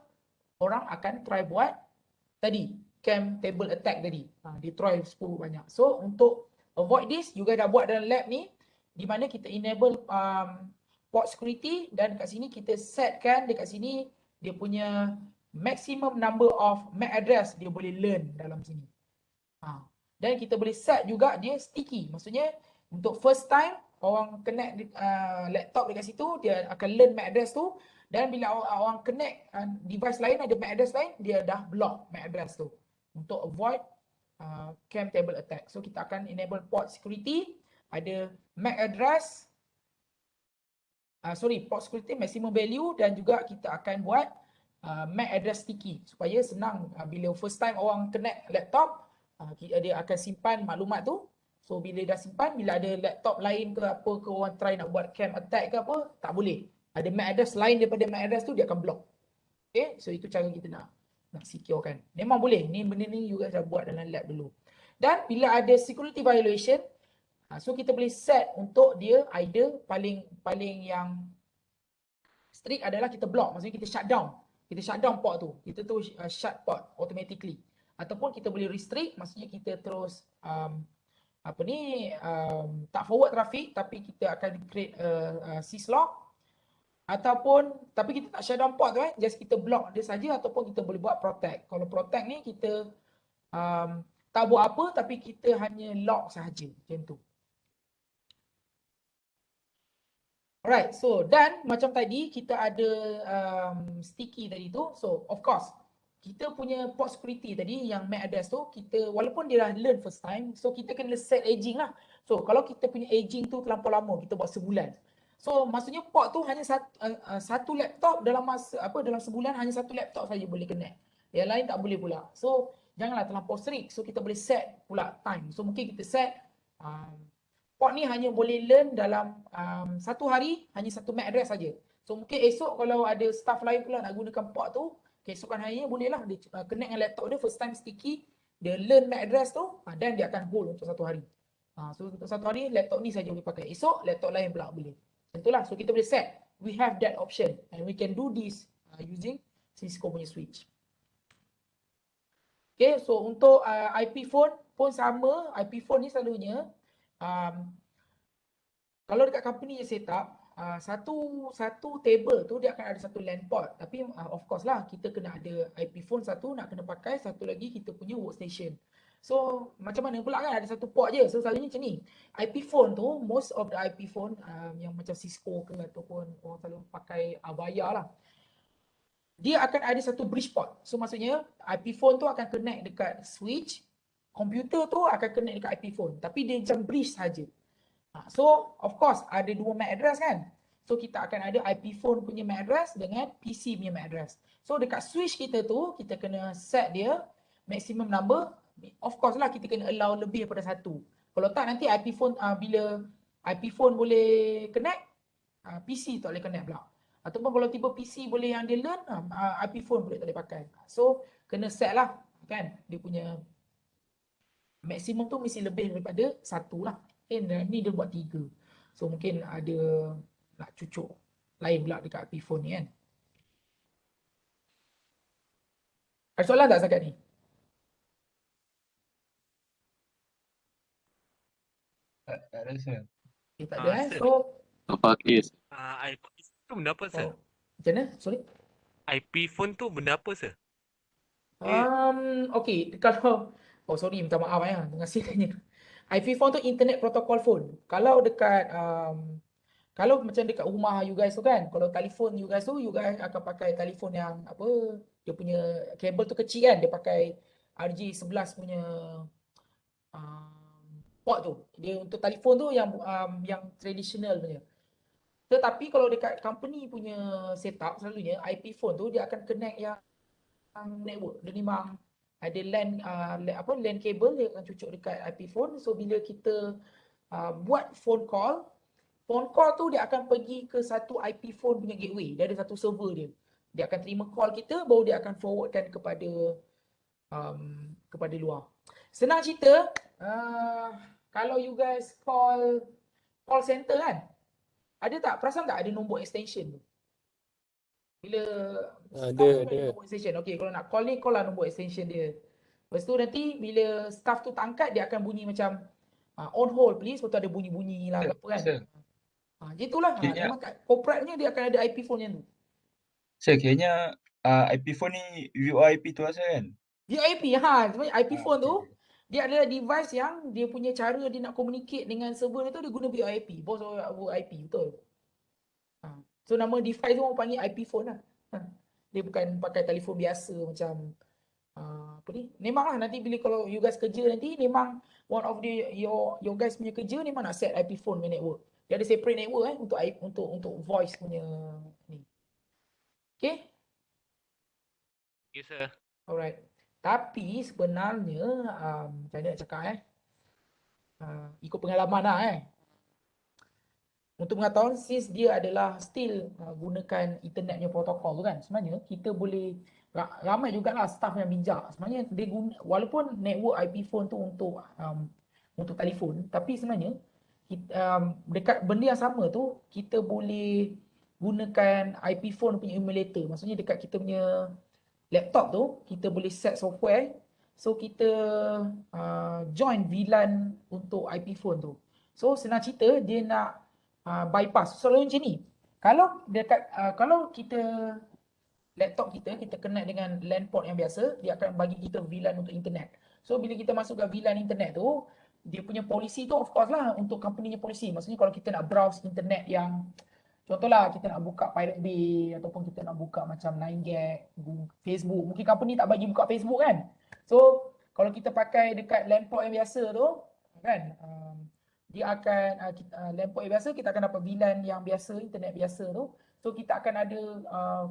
orang akan try buat tadi cam table attack tadi. Dia try 10 banyak. So untuk avoid this, juga dah buat dalam lab ni di mana kita enable port security, dan dekat sini kita setkan dekat sini dia punya maximum number of MAC address dia boleh learn dalam sini. Dan kita boleh set juga dia sticky. Maksudnya untuk first time orang connect laptop dekat situ, dia akan learn MAC address tu, dan bila orang connect device lain ada MAC address lain, dia dah block MAC address tu untuk avoid cam table attack. So kita akan enable port security, ada MAC address, port security maximum value, dan juga kita akan buat MAC address sticky supaya senang bila first time orang connect laptop, dia akan simpan maklumat tu. So bila dah simpan, bila ada laptop lain ke apa ke orang try nak buat cam attack ke apa, tak boleh. Ada MAC address lain daripada MAC address tu, dia akan block. Okay, so itu cara kita nak secure kan. Memang boleh. Ni benda ni juga saya buat dalam lab dulu. Dan bila ada security violation, so kita boleh set untuk dia either paling yang strict adalah kita block. Maksudnya kita shut down. Kita shut down port tu. Kita tu shut port automatically. Ataupun kita boleh restrict, maksudnya kita terus tak forward traffic, tapi kita akan create syslog. Ataupun tapi kita tak shut down port tu just kita block dia saja, ataupun kita boleh buat protect. Kalau protect ni kita tak buat apa tapi kita hanya lock sahaja macam tu. Alright, so dan macam tadi kita ada sticky tadi tu. So of course kita punya port security tadi yang MAC address tu, kita walaupun dia dah learn first time, so kita kena set aging lah. So kalau kita punya aging tu terlampau lama, kita buat sebulan. So maksudnya port tu hanya satu laptop dalam sebulan hanya satu laptop saja boleh connect. Yang lain tak boleh pula. So janganlah terlampau strict. So kita boleh set pula time. So mungkin kita set port ni hanya boleh learn dalam satu hari hanya satu MAC address saja. So mungkin esok kalau ada staff lain pula nak gunakan port tu, keesokan harinya bolehlah dia connect dengan laptop dia first time sticky, dia learn MAC address tu dan dia akan hold untuk satu hari. So untuk satu hari laptop ni saja boleh pakai. Esok laptop lain pula boleh. Itulah, so kita boleh set. We have that option and we can do this using Cisco punya switch. Okay, so untuk IP phone pun sama. IP phone ni selalunya kalau dekat company yang set up, satu table tu dia akan ada satu LAN port. Tapi of course lah kita kena ada IP phone satu nak kena pakai, satu lagi kita punya workstation. So macam mana pula kan ada satu port je. So selalunya macam ni. IP phone tu, most of the IP phone yang macam Cisco ke ataupun orang selalu pakai Avaya lah. dia akan ada satu bridge port. So maksudnya IP phone tu akan connect dekat switch, komputer tu akan connect dekat IP phone. Tapi dia macam bridge saja. So of course ada dua MAC address kan. So kita akan ada IP phone punya MAC address dengan PC punya MAC address. So dekat switch kita tu kita kena set dia maximum number. Of course lah kita kena allow lebih daripada satu. Kalau tak nanti IP phone bila IP phone boleh connect, PC tak boleh connect pula. Ataupun kalau tiba PC boleh yang dia learn, IP phone boleh tak boleh pakai. So kena set lah kan dia punya maksimum tu mesti lebih daripada satu lah. Ni dia buat 3. So mungkin ada nak cucuk lain pula dekat IP phone ni kan. Ada soalan tak setakat ni? Tak ada sir. Tak ada Sir, So Tak pakai. IP tu benda apa, sir? macam mana? Sorry. IP phone tu benda apa, sir? Okay, kalau sorry, minta maaf ya. Terima kasih tanya. IP phone tu internet protocol phone. Kalau dekat kalau macam dekat rumah you guys tu kan, kalau telefon you guys tu, you guys akan pakai telefon yang apa, dia punya kabel tu kecil kan, dia pakai RJ11 punya port tu. Dia untuk telefon tu yang traditional punya. Tetapi kalau dekat company punya setup selalunya IP phone tu dia akan connect yang network. Dia memang ada LAN cable dia akan cucuk dekat IP phone. So bila kita buat phone call tu dia akan pergi ke satu IP phone punya gateway. Dia ada satu server dia. Dia akan terima call kita baru dia akan forwardkan kepada luar. Senang cerita, kalau you guys call center kan, ada tak perasan tak ada nombor extension tu? Bila staff tu ada nombor extension. Okey, kalau nak call ni, call lah nombor extension dia. Lepas tu nanti bila staff tu tak angkat, dia akan bunyi macam on hold please. Lepas tu ada bunyi-bunyi lah apa kan. Sir, Itulah. Kira- Memang kat corporate-nya dia akan ada IP phone yang tu. sir, kiranya IP phone ni VoIP tu asal kan? VIP, sebenarnya IP phone tu, Okay. dia adalah device yang dia punya cara dia nak communicate dengan server dia tu, dia guna VIP. Voice over IP, betul. So nama device tu orang panggil IP phone lah. Dia bukan pakai telefon biasa macam apa ni. Memanglah nanti bila kalau you guys kerja nanti, memang one of the your guys punya kerja memang nak set IP phone punya network. Dia ada separate network untuk voice punya ni. Okay? Yes, sir. Alright. Tapi sebenarnya macam mana nak cakap ikut pengalaman lah untuk pengetahuan, since dia adalah still gunakan internetnya protokol tu kan, sebenarnya kita boleh ramai jugalah staff yang bijak. Sebenarnya dia guna, walaupun network IP phone tu untuk telefon, tapi sebenarnya dekat benda yang sama tu kita boleh gunakan IP phone punya emulator. Maksudnya dekat kita punya laptop tu kita boleh set software, so kita join VLAN untuk IP phone tu. So senang cerita dia nak bypass. Selalu macam ni. Kalau kita laptop kita connect dengan LAN port yang biasa, dia akan bagi kita VLAN untuk internet. So bila kita masuk ke VLAN internet tu, dia punya polisi tu of course lah untuk company punya polisi. Maksudnya kalau kita nak browse internet yang contohlah kita nak buka Pirate Bay ataupun kita nak buka macam 9gag, Facebook, mungkin company tak bagi buka Facebook kan. So kalau kita pakai dekat LAN port yang biasa tu kan, dia akan LAN port yang biasa kita akan dapat VLAN yang biasa, internet biasa tu. So kita akan ada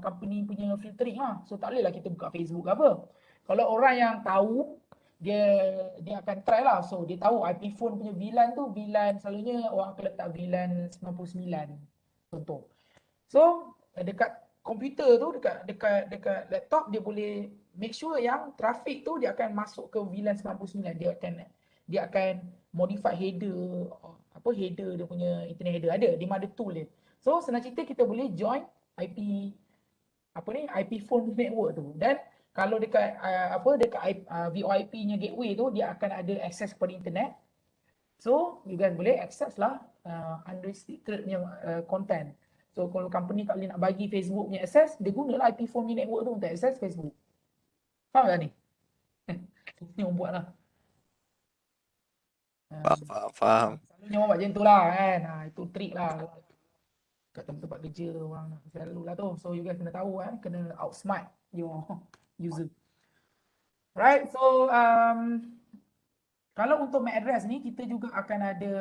company punya filtering lah. So tak boleh lah kita buka Facebook ke apa. Kalau orang yang tahu, dia akan try lah. So dia tahu IP phone punya VLAN tu, VLAN selalunya orang akan letak VLAN 99 contoh. So dekat komputer tu, dekat laptop, dia boleh make sure yang traffic tu dia akan masuk ke VLAN 99. Dia akan modify header, header dia punya internet header ada, dia ada tool dia. So senang cerita kita boleh join IP IP phone network tu. Dan kalau dekat VoIP-nya gateway tu, dia akan ada access kepada internet. So you guys boleh access lah unrestricted punya content. So kalau company tak boleh nak bagi Facebook punya access, dia gunalah IP phone punya network tu untuk access Facebook. Faham tak ni? Ni orang buat lah. Faham. Selalunya orang buat macam tu lah kan. Itu trik lah. kat tempat kerja orang selalu lah tu. So you guys kena tahu kena outsmart your user. Right, so kalau untuk MAC address ni kita juga akan ada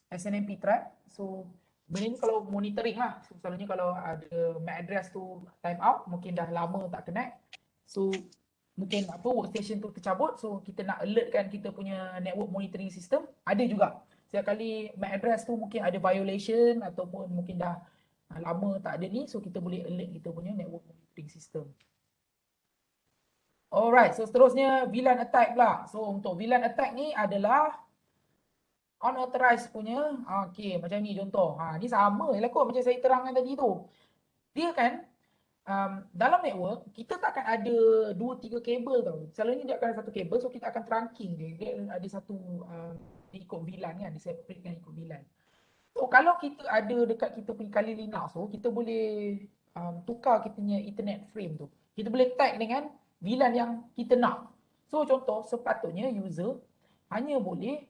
SNMP track. So benda ni kalau monitoring lah. So, selalunya kalau ada MAC address tu time out, mungkin dah lama tak connect. So mungkin workstation tu tercabut, so kita nak alertkan kita punya network monitoring system, ada juga. Setiap kali MAC address tu mungkin ada violation ataupun mungkin dah lama tak ada ni, so kita boleh alert kita punya network monitoring system. Alright, so seterusnya VLAN attack pula. So untuk VLAN attack ni adalah unauthorized punya. Okey, macam ni contoh. Ni sama je lah kot macam saya terangkan tadi tu. Dia kan dalam network kita takkan ada 2-3 kabel tau. Selalunya dia akan ada satu kabel, so kita akan trunking dia. Dia ada satu dia ikut VLAN kan, dia separatekan ikut VLAN. So kalau kita ada dekat kita punya kali Linux tu, kita boleh tukar kita punya Ethernet frame tu. Kita boleh tag dengan VLAN yang kita nak. So contoh sepatutnya user hanya boleh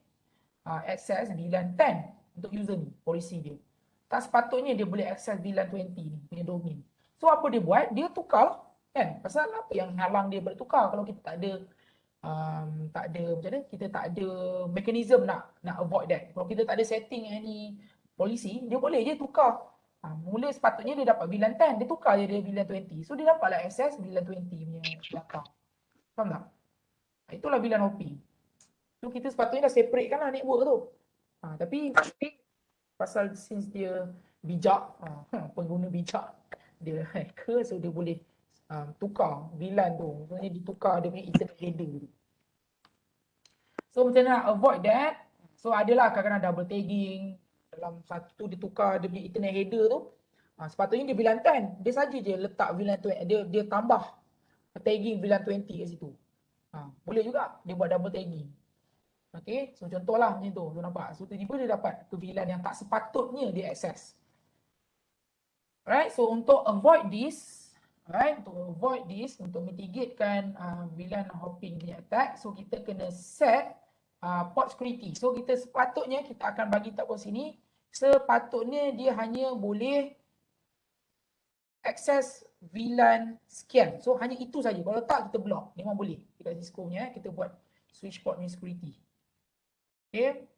access VLAN 10 untuk user ni, polisi dia. Tak sepatutnya dia boleh access VLAN 20 ni punya domain. So apa dia buat? Dia tukar kan? Pasal apa yang halang dia bertukar kalau kita tak ada macam mana? Kita tak ada mechanism nak avoid that. Kalau kita tak ada setting any polisi, dia boleh je tukar. Mula sepatutnya dia dapat VLAN 10, dia tukar je dia VLAN 20. So dia dapatlah access VLAN 20 punya data. Faham tak? Itulah VLAN hopping. So kita sepatutnya dah separatekan lah network tu. Tapi pasal since dia bijak, pengguna bijak, dia hacker, so dia boleh tukar VLAN tu. Maksudnya ditukar dia punya Ethernet header tu. So macam nak avoid that, so adalah kadang-kadang double tagging. Dalam satu ditukar dia punya Ethernet header tu, sepatutnya dia VLAN 10, dia saja je letak VLAN 20, dia tambah tagging VLAN 20 kat situ. Boleh juga dia buat double tagging. Okay, so contohlah macam tu, tu nampak. So tiba-tiba dia dapat ke VLAN yang tak sepatutnya dia access. Alright, so untuk avoid this, untuk mitigatekan VLAN hopping punya attack, so kita kena set port security. So kita sepatutnya kita akan bagi tahu sini, sepatutnya dia hanya boleh akses VLAN sekian. So hanya itu saja. Kalau tak kita block. Memang boleh. Dekat Cisco punya kita buat switch port punya security. Okay.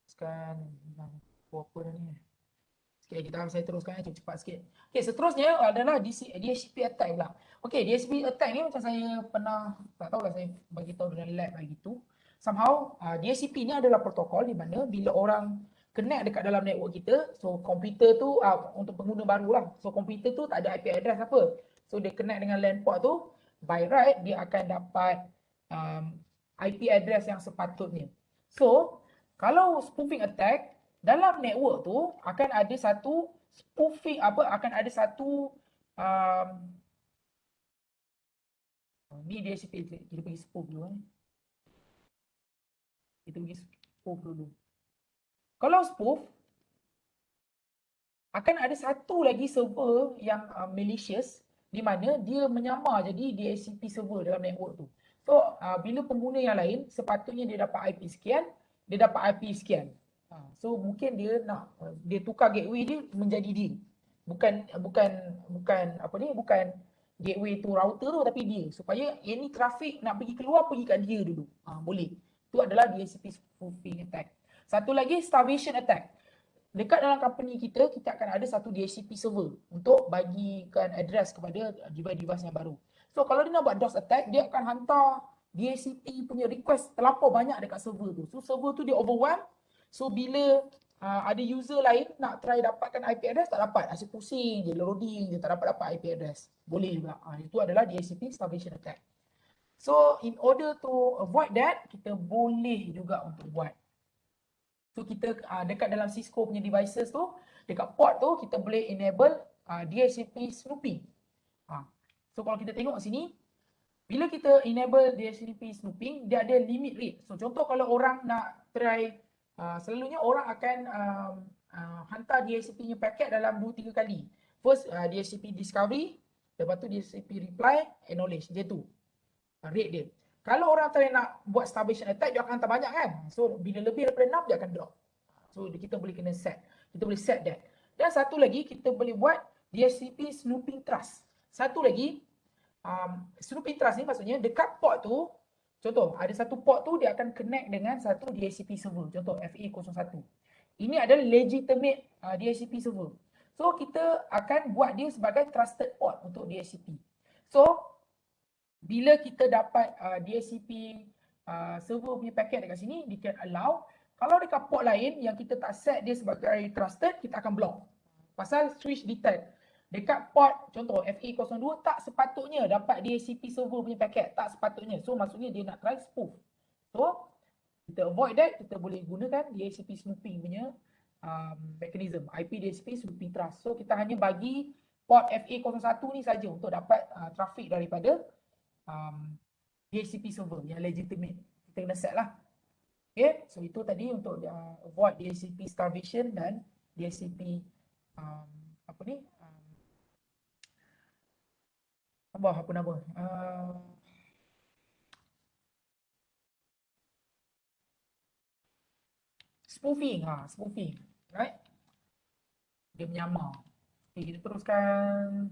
Sekarang apa dah ni? Sikit lagi saya teruskan cepat sikit. Okay, seterusnya adalah DHCP attack pula. Okay, DHCP attack ni macam saya pernah, tak tahulah saya bagi tahu dalam lab lagi tu. Somehow DHCP ni adalah protokol di mana bila orang connect dekat dalam network kita, so komputer tu untuk pengguna baru lah. So komputer tu tak ada IP address apa. So dia connect dengan LAN port tu, by right dia akan dapat IP address yang sepatutnya. So kalau spoofing attack, dalam network tu akan ada satu spoofing akan ada satu ni DHCP, kita pergi spoof dulu Kita pergi spoof dulu. Kalau spoof akan ada satu lagi server yang malicious di mana dia menyamar jadi DHCP server dalam network tu. So bila pengguna yang lain sepatutnya dia dapat IP sekian, dia dapat IP sekian. So mungkin dia nak dia tukar gateway dia menjadi dia. Bukan gateway tu router tu, tapi dia, supaya any traffic nak pergi keluar pergi kat dia dulu. Boleh. Itu adalah DHCP spoofing attack. Satu lagi starvation attack. Dekat dalam company kita akan ada satu DHCP server untuk bagikan address kepada device-device yang baru. So kalau dia nak buat DOS attack, dia akan hantar DHCP punya request terlampau banyak dekat server tu. So server tu dia overwhelm. So bila ada user lain nak try dapatkan IP address, tak dapat. Asyik pusing je, loading je, tak dapat IP address. Boleh juga. Itu adalah DHCP starvation attack. So in order to avoid that, kita boleh juga untuk buat. So kita dekat dalam Cisco punya devices tu, dekat port tu kita boleh enable DHCP snooping. So kalau kita tengok sini, bila kita enable DHCP snooping, dia ada limit rate. So contoh kalau orang nak try, selalunya orang akan hantar DHCP-nya paket dalam 2-3 kali. First DHCP discovery, lepas tu DHCP reply, acknowledge. Dia tu rate dia. Kalau orang try nak buat starvation attack, dia akan hantar banyak kan. So bila lebih daripada 6 dia akan drop. So kita boleh kena set. Kita boleh set that. Dan satu lagi kita boleh buat DHCP snooping trust. Satu lagi snooping trust ni maksudnya dekat port tu, contoh ada satu port tu dia akan connect dengan satu DHCP server, contoh FA01. Ini adalah legitimate DHCP server. So kita akan buat dia sebagai trusted port untuk DHCP. So bila kita dapat DHCP server punya paket dekat sini, dia can allow. Kalau dekat port lain yang kita tak set dia sebagai trusted, kita akan block. Pasal switch detect. Dekat port contoh FA02 tak sepatutnya dapat DHCP server punya paket, tak sepatutnya. So maksudnya dia nak try spoof. So kita avoid that, kita boleh gunakan DHCP snooping punya mechanism, IP DHCP snooping trust. So kita hanya bagi port FA01 ni saja untuk dapat traffic daripada DHCP server yang legitimate. Kita kena set lah. Okay, so itu tadi untuk avoid DHCP starvation dan DHCP apa ni? Apa nama? Spoofing, spoofing, right? Dia menyamar. Okay, kita teruskan.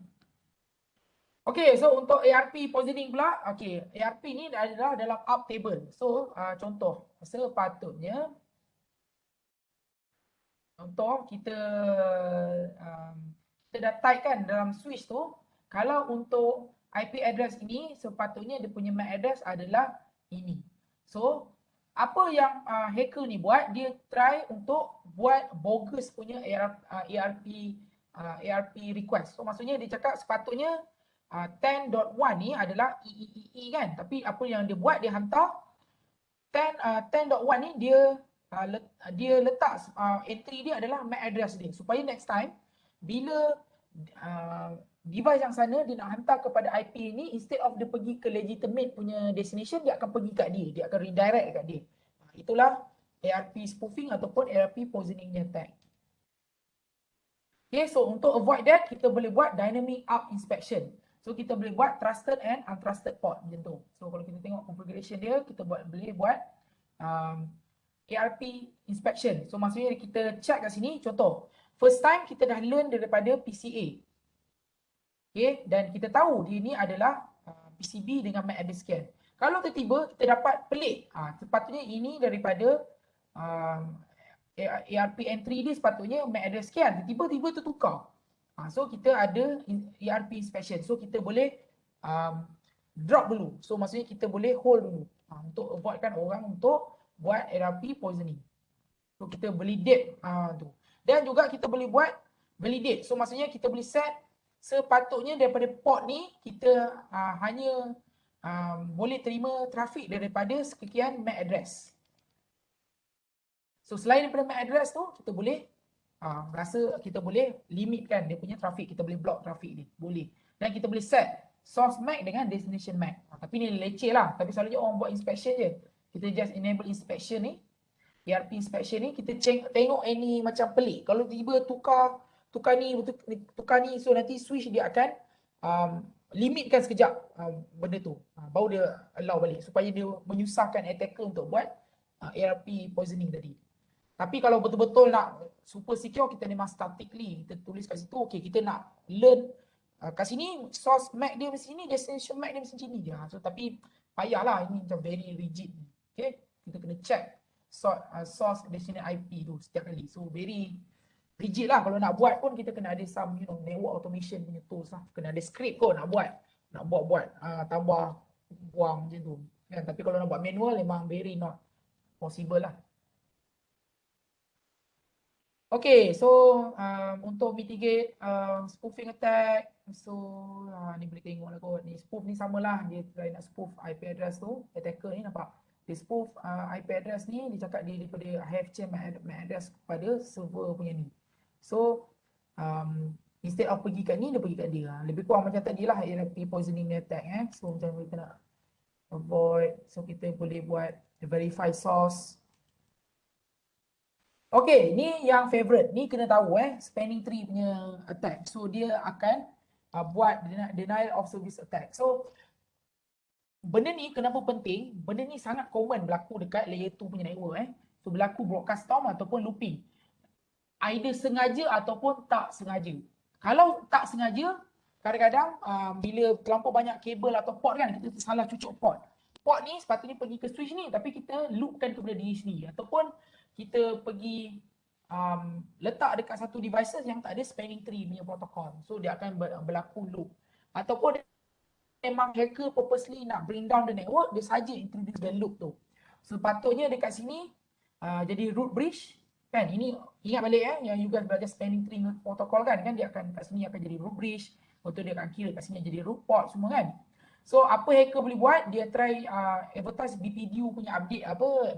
Okay, so untuk ARP positioning pula, okay, ARP ni adalah dalam up table. So, contoh, sepatutnya, contoh kita dah type kan dalam switch tu, kalau untuk IP address ini, sepatutnya dia punya MAC address adalah ini. So, apa yang hacker ni buat, dia try untuk buat bogus punya ARP request. So, maksudnya dia cakap sepatutnya 10.1 ni adalah EEEE kan. Tapi apa yang dia buat, dia hantar 10.1 ni dia letak entry dia adalah MAC address dia. Supaya next time, bila device yang sana dia nak hantar kepada IP ni, instead of dia pergi ke legitimate punya destination, dia akan pergi kat dia. Dia akan redirect kat dia. Itulah ARP spoofing ataupun ARP positioning attack. Okay, so untuk avoid that, kita boleh buat dynamic up inspection. So kita boleh buat trusted and untrusted port macam tu. So kalau kita tengok configuration dia, kita boleh buat ARP inspection. So maksudnya kita check kat sini, contoh, first time kita dah learn daripada PCA. Okay, dan kita tahu dia ni adalah PCB dengan MAC address scan. Kalau tiba-tiba kita dapat pelik, sepatutnya ini daripada ARP entry dia sepatutnya MAC address scan, tiba-tiba tertukar. So kita ada ARP inspection. So kita boleh drop dulu. So maksudnya kita boleh hold dulu untuk avoidkan orang untuk buat ARP poisoning. So kita validate tu. Dan juga kita boleh buat validate. So maksudnya kita boleh set sepatutnya daripada port ni kita hanya boleh terima trafik daripada sekian MAC address. So selain daripada MAC address tu, kita boleh rasa kita boleh limitkan dia punya trafik, kita boleh block trafik dia, boleh. Dan kita boleh set source MAC dengan destination MAC. Tapi ni leceh lah, tapi selalunya orang buat inspection je. Kita just enable inspection ni, ARP inspection ni, kita tengok any macam pelik. Kalau tiba tukar ni, so nanti switch dia akan limitkan sekejap benda tu. Baru dia allow balik supaya dia menyusahkan attacker untuk buat ARP poisoning tadi. Tapi kalau betul-betul nak super secure, kita memang statically kita tulis kat situ, okay, kita nak learn kat sini source MAC dia mesti ni, destination MAC dia mesti sini je. So tapi payahlah, ini macam very rigid. Okay, kita kena check source destination IP tu setiap kali. So very rigid lah. Kalau nak buat pun kita kena ada some network automation punya tools lah. Kena ada script kot nak buat. Tambah buang macam tu. Kan? Tapi kalau nak buat manual memang very not possible lah. Okay, so untuk mitigate spoofing attack, so ni boleh tengok lah kot. Ni spoof ni samalah, dia try nak spoof IP address tu. Attacker ni nampak. Dia spoof IP address ni, dia cakap dia daripada have chain MAC address kepada server punya ni. So instead of pergi kat ni, dia pergi kat dia. Lebih kurang macam tadi lah ARP poisoning attack. So macam kita nak avoid, so kita boleh buat verify source. Okay, ni yang favorite. Ni kena tahu spanning tree punya attack. So dia akan buat denial of service attack. So benda ni kenapa penting? Benda ni sangat common berlaku dekat layer 2 punya network. So berlaku broadcast storm ataupun looping. Either sengaja ataupun tak sengaja. Kalau tak sengaja, kadang-kadang bila terlampau banyak kabel atau port kan, kita salah cucuk port. Port ni sepatutnya pergi ke switch ni, tapi kita loopkan kepada diri sendiri. Ataupun kita pergi letak dekat satu devices yang tak ada spanning tree punya protokol. So dia akan berlaku loop. Ataupun memang hacker purposely nak bring down the network, dia saja introduce the loop tu. Sepatutnya dekat sini jadi root bridge. Kan, ini ingat balik yang you guys belajar spanning tree protocol kan, dia akan kat sini akan jadi root bridge, lepas tu dia akan kira kat sini jadi root port semua kan. So apa hacker boleh buat, dia try advertise BPDU punya update,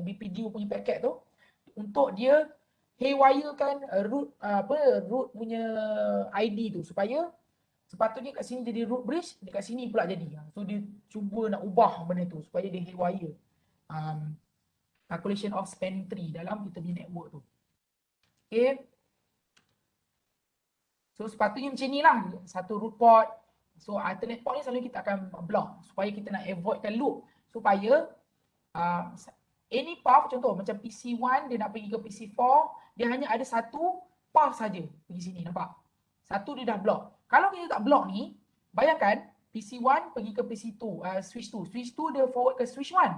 BPDU punya packet tu untuk dia haywirekan root root punya ID tu supaya sepatutnya kat sini jadi root bridge, dekat sini pula jadi. So dia cuba nak ubah benda tu supaya dia haywire calculation of spanning tree dalam kita punya network tu. Okay. So sepatutnya macam ni lah, satu root port. So alternate port ni selalu kita akan block supaya kita nak avoidkan loop. Supaya any path, contoh macam PC1 dia nak pergi ke PC4, dia hanya ada satu path saja pergi sini, nampak? Satu dia dah block. Kalau kita tak block ni, bayangkan PC1 pergi ke PC2, switch 2. Switch 2 dia forward ke switch 1.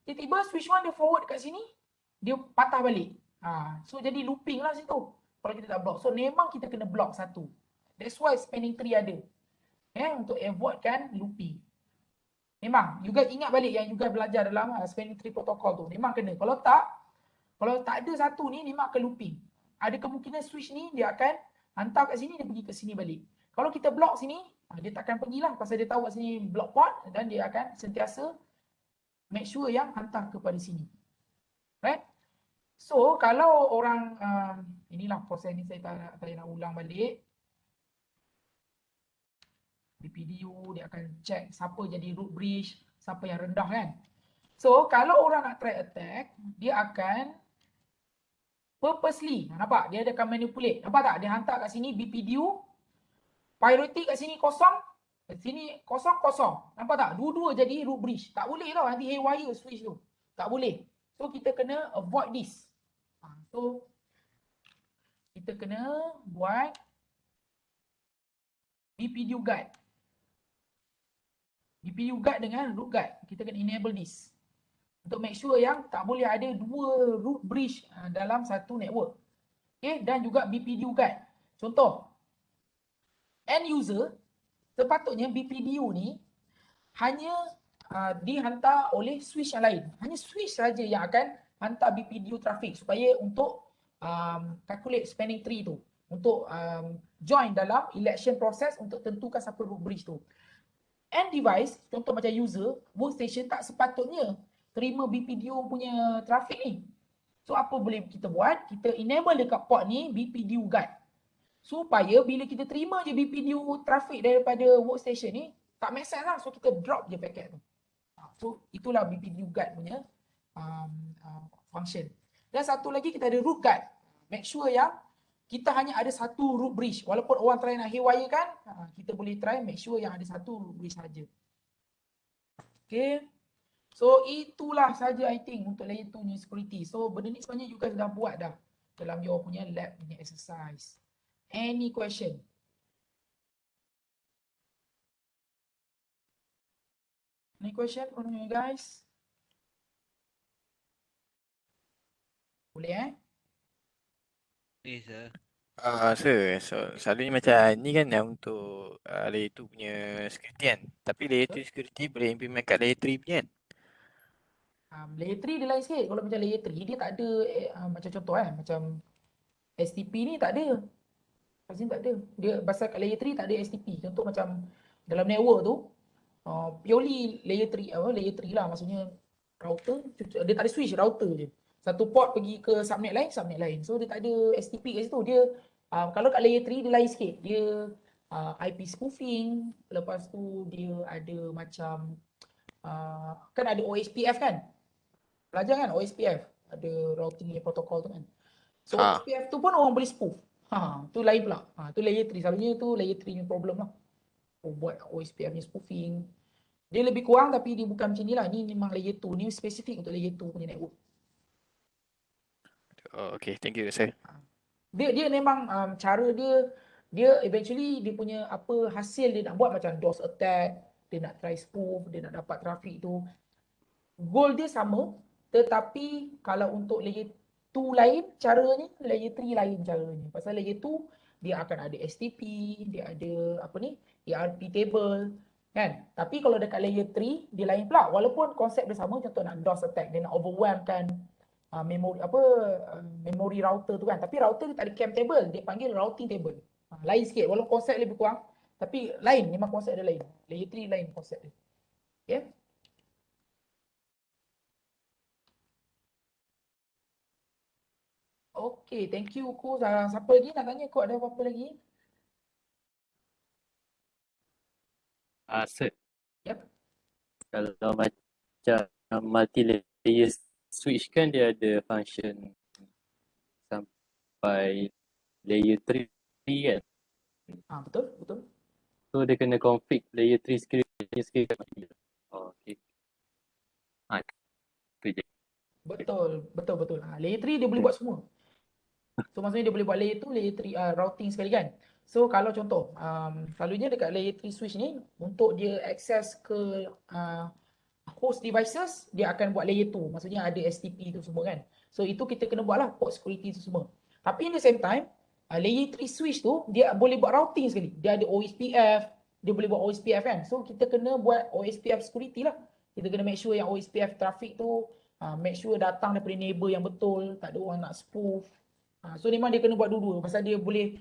Tiba-tiba switch 1 dia forward kat sini, dia patah balik. So jadi looping lah situ kalau kita tak block. So memang kita kena block satu. That's why spanning tree ada. Untuk avoidkan looping. Memang, you guys ingat balik yang you guys belajar dalam spanning tree protocol tu. Memang kena. Kalau tak ada satu ni, memang akan looping. Ada kemungkinan switch ni dia akan hantar kat sini, dia pergi ke sini balik. Kalau kita block sini, dia takkan pergilah pasal dia tahu kat sini block port dan dia akan sentiasa make sure yang hantar kepada sini. Right? So kalau orang inilah proses ni saya tak nak ulang balik. BPDU dia akan check siapa jadi root bridge, siapa yang rendah kan. So kalau orang nak try attack, dia akan purposely, nampak? Dia akan manipulate. Nampak tak? Dia hantar kat sini BPDU, priority kat sini kosong, kat sini kosong. Nampak tak? Dua-dua jadi root bridge. Tak boleh tau nanti haywire switch tu. Tak boleh. So kita kena avoid this. So kita kena buat BPDU guard. BPDU guard dengan root guard. Kita kena enable this. Untuk make sure yang tak boleh ada dua root bridge dalam satu network. Okay, dan juga BPDU guard. Contoh, end user sepatutnya BPDU ni hanya dihantar oleh switch yang lain. Hanya switch saja yang akan hantar BPDU traffic supaya untuk calculate spanning tree tu. Untuk join dalam election process untuk tentukan siapa root bridge tu. End device, contoh macam user, workstation tak sepatutnya terima BPDU punya traffic ni. So apa boleh kita buat? Kita enable dekat port ni BPDU guard. Supaya bila kita terima je BPDU traffic daripada workstation ni, tak make sense lah. So kita drop je packet tu. So itulah BPDU guard punya function. Dan satu lagi kita ada root guard. Make sure yang kita hanya ada satu root bridge. Walaupun orang try nak haywire kan, kita boleh try make sure yang ada satu root bridge saja. Okay. So itulah saja I think untuk layer 2 ni security. So benda ni sebenarnya you guys dah buat dah dalam your punya lab punya exercise. Any question? Any question from you guys? Boleh Yes, sir. Sir, so selalunya macam ni kan yang untuk layer 2 punya security kan. Tapi layer 2 security boleh implement kat layer 3 punya kan. Layer 3 dia lain sikit. Kalau macam layer 3 dia tak ada macam contoh macam STP ni tak ada. Kat sini tak ada. Dia pasal kat layer 3 tak ada STP. Contoh macam dalam network tu purely layer 3 layer 3 lah, maksudnya router dia tak ada switch, router je. Satu port pergi ke subnet lain. So dia tak ada STP kat situ. Dia kalau kat layer 3 dia lain sikit. Dia IP spoofing, lepas tu dia ada macam kan ada OSPF kan? Belajar kan OSPF? Ada routing protocol tu kan. So OSPF tu pun orang boleh spoof. Tu lain pula. Tu layer 3. Selalunya tu layer 3 ni problem lah. Buat OSPF ni spoofing. Dia lebih kurang tapi dia bukan macam ni lah. Ni memang layer 2. Ni spesifik untuk layer 2 punya network. Oh, okay. Thank you, sir. Dia memang cara dia eventually dia punya apa hasil dia nak buat macam DOS attack, dia nak try spoof, dia nak dapat traffic tu. Goal dia sama, tetapi kalau untuk layer 2 lain caranya, layer 3 lain caranya. Pasal layer 2 dia akan ada STP, dia ada apa ni, ARP table kan. Tapi kalau dekat layer 3 dia lain pula. Walaupun konsep dia sama, contoh nak DOS attack, dia nak overwhelmkan memori apa memori router tu kan. Tapi router dia tak ada cam table, dia panggil routing table. Lain sikit walaupun konsep lebih kurang, tapi lain, memang konsep dia lain. Layer 3 lain konsep dia. Okay. Okay, thank you Ko. Siapa lagi nak tanya? Ko ada apa-apa lagi? Sir, Yep. kalau macam multi-layer switch kan dia ada function sampai layer 3 kan. Betul, betul. So dia kena config layer 3 script. Oh, okay. Tu je. Betul, betul, betul. Layer 3 dia boleh buat semua. So maksudnya dia boleh buat layer 2, layer 3 routing sekali kan. So kalau contoh, selalunya dekat layer 3 switch ni untuk dia access ke host devices, dia akan buat layer 2. Maksudnya ada STP tu semua kan. So itu kita kena buat lah port security tu semua. Tapi in the same time, layer 3 switch tu dia boleh buat routing sekali. Dia ada OSPF, dia boleh buat OSPF kan. So kita kena buat OSPF security lah. Kita kena make sure yang OSPF traffic tu make sure datang daripada neighbor yang betul, tak ada orang nak spoof. So memang dia kena buat dua-dua pasal dia boleh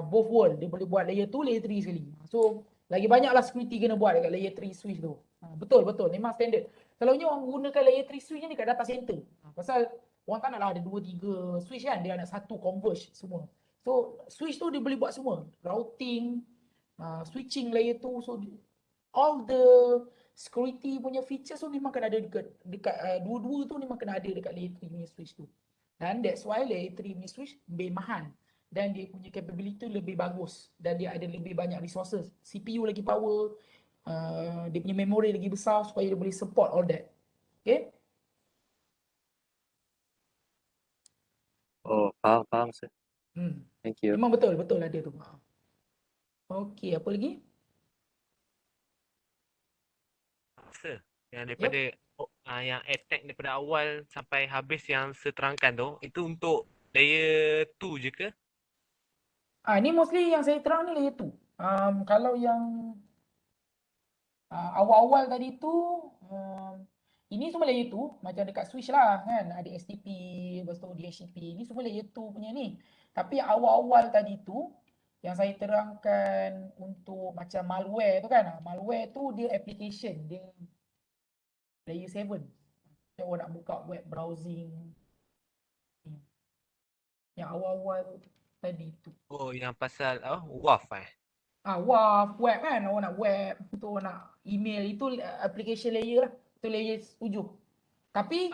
both world, dia boleh buat layer 2, layer 3 sekali. So lagi banyaklah security kena buat dekat layer 3 switch tu. Betul, betul. Memang standard. Selalunya orang gunakan layer 3 switch ni dekat data center. Pasal orang tak naklah ada 2-3 switch kan, dia nak satu converge semua. So switch tu dia boleh buat semua. Routing, switching layer 2. So all the security punya features tu memang kena ada dekat dua-dua tu memang kena ada dekat layer 3 punya switch tu. Dan that's why layer 3 punya switch lebih mahal dan dia punya capability lebih bagus dan dia ada lebih banyak resources. CPU lagi power, dia punya memory lagi besar supaya dia boleh support all that. Okay? Oh, faham sir. Thank you. Memang betul ada tu. Okay, apa lagi? Sir, yang daripada yang attack daripada awal sampai habis yang seterangkan tu, itu untuk layer 2 je ke? Ni mostly yang saya terang ni layer 2. Kalau yang awal-awal tadi tu ini semua layer 2 macam dekat switch lah kan, ada STP, lepas tu DHCP, ni semua layer 2 punya ni. Tapi awal-awal tadi tu yang saya terangkan untuk macam malware tu kan, malware tu dia application, dia layer 7. Macam orang nak buka web browsing. Yang awal-awal tadi tu. Oh, yang pasal WAF WAF, web kan, orang nak web, tu orang nak email, itu application layer lah. Itu layer 7. Tapi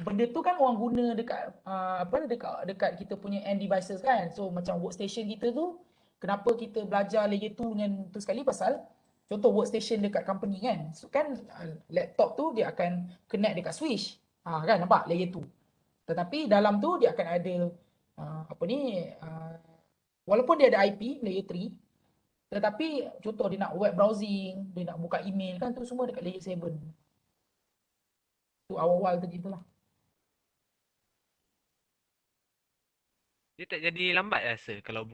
benda tu kan orang guna dekat dekat kita punya end devices kan. So macam workstation kita tu, kenapa kita belajar layer 2 dengan tu sekali pasal contoh workstation dekat company kan. So kan laptop tu dia akan connect dekat switch. Kan nampak layer 2. Tetapi dalam tu dia akan ada walaupun dia ada IP layer 3, tetapi contoh dia nak web browsing, dia nak buka email kan tu semua dekat layer 7. Tu awal-awal tu gitulah. Dia tak jadi lambat rasa kalau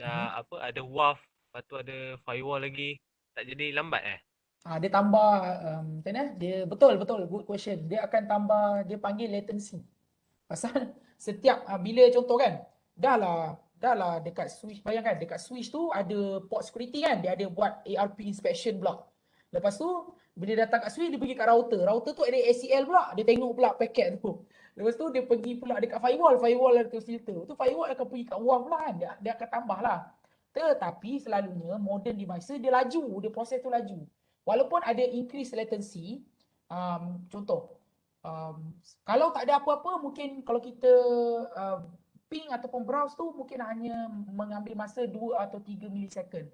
ada WAF, lepas tu ada firewall lagi, tak jadi lambat Dia tambah macam mana? Dia betul good question. Dia akan tambah, dia panggil latency. Pasal setiap bila contoh kan, dah lah dekat switch, bayangkan dekat switch tu ada port security kan, dia ada buat ARP inspection pula. Lepas tu bila datang kat switch dia pergi kat router. Router tu ada ACL pula, dia tengok pula paket tu. Lepas tu dia pergi pula dekat firewall ada filter. Tu firewall akan pergi kat WAF pula kan, dia akan tambah lah. Tetapi selalunya modern device dia laju, dia proses tu laju. Walaupun ada increase latency, contoh kalau tak ada apa-apa mungkin kalau kita ping ataupun browse tu mungkin hanya mengambil masa 2 atau 3 milisecond.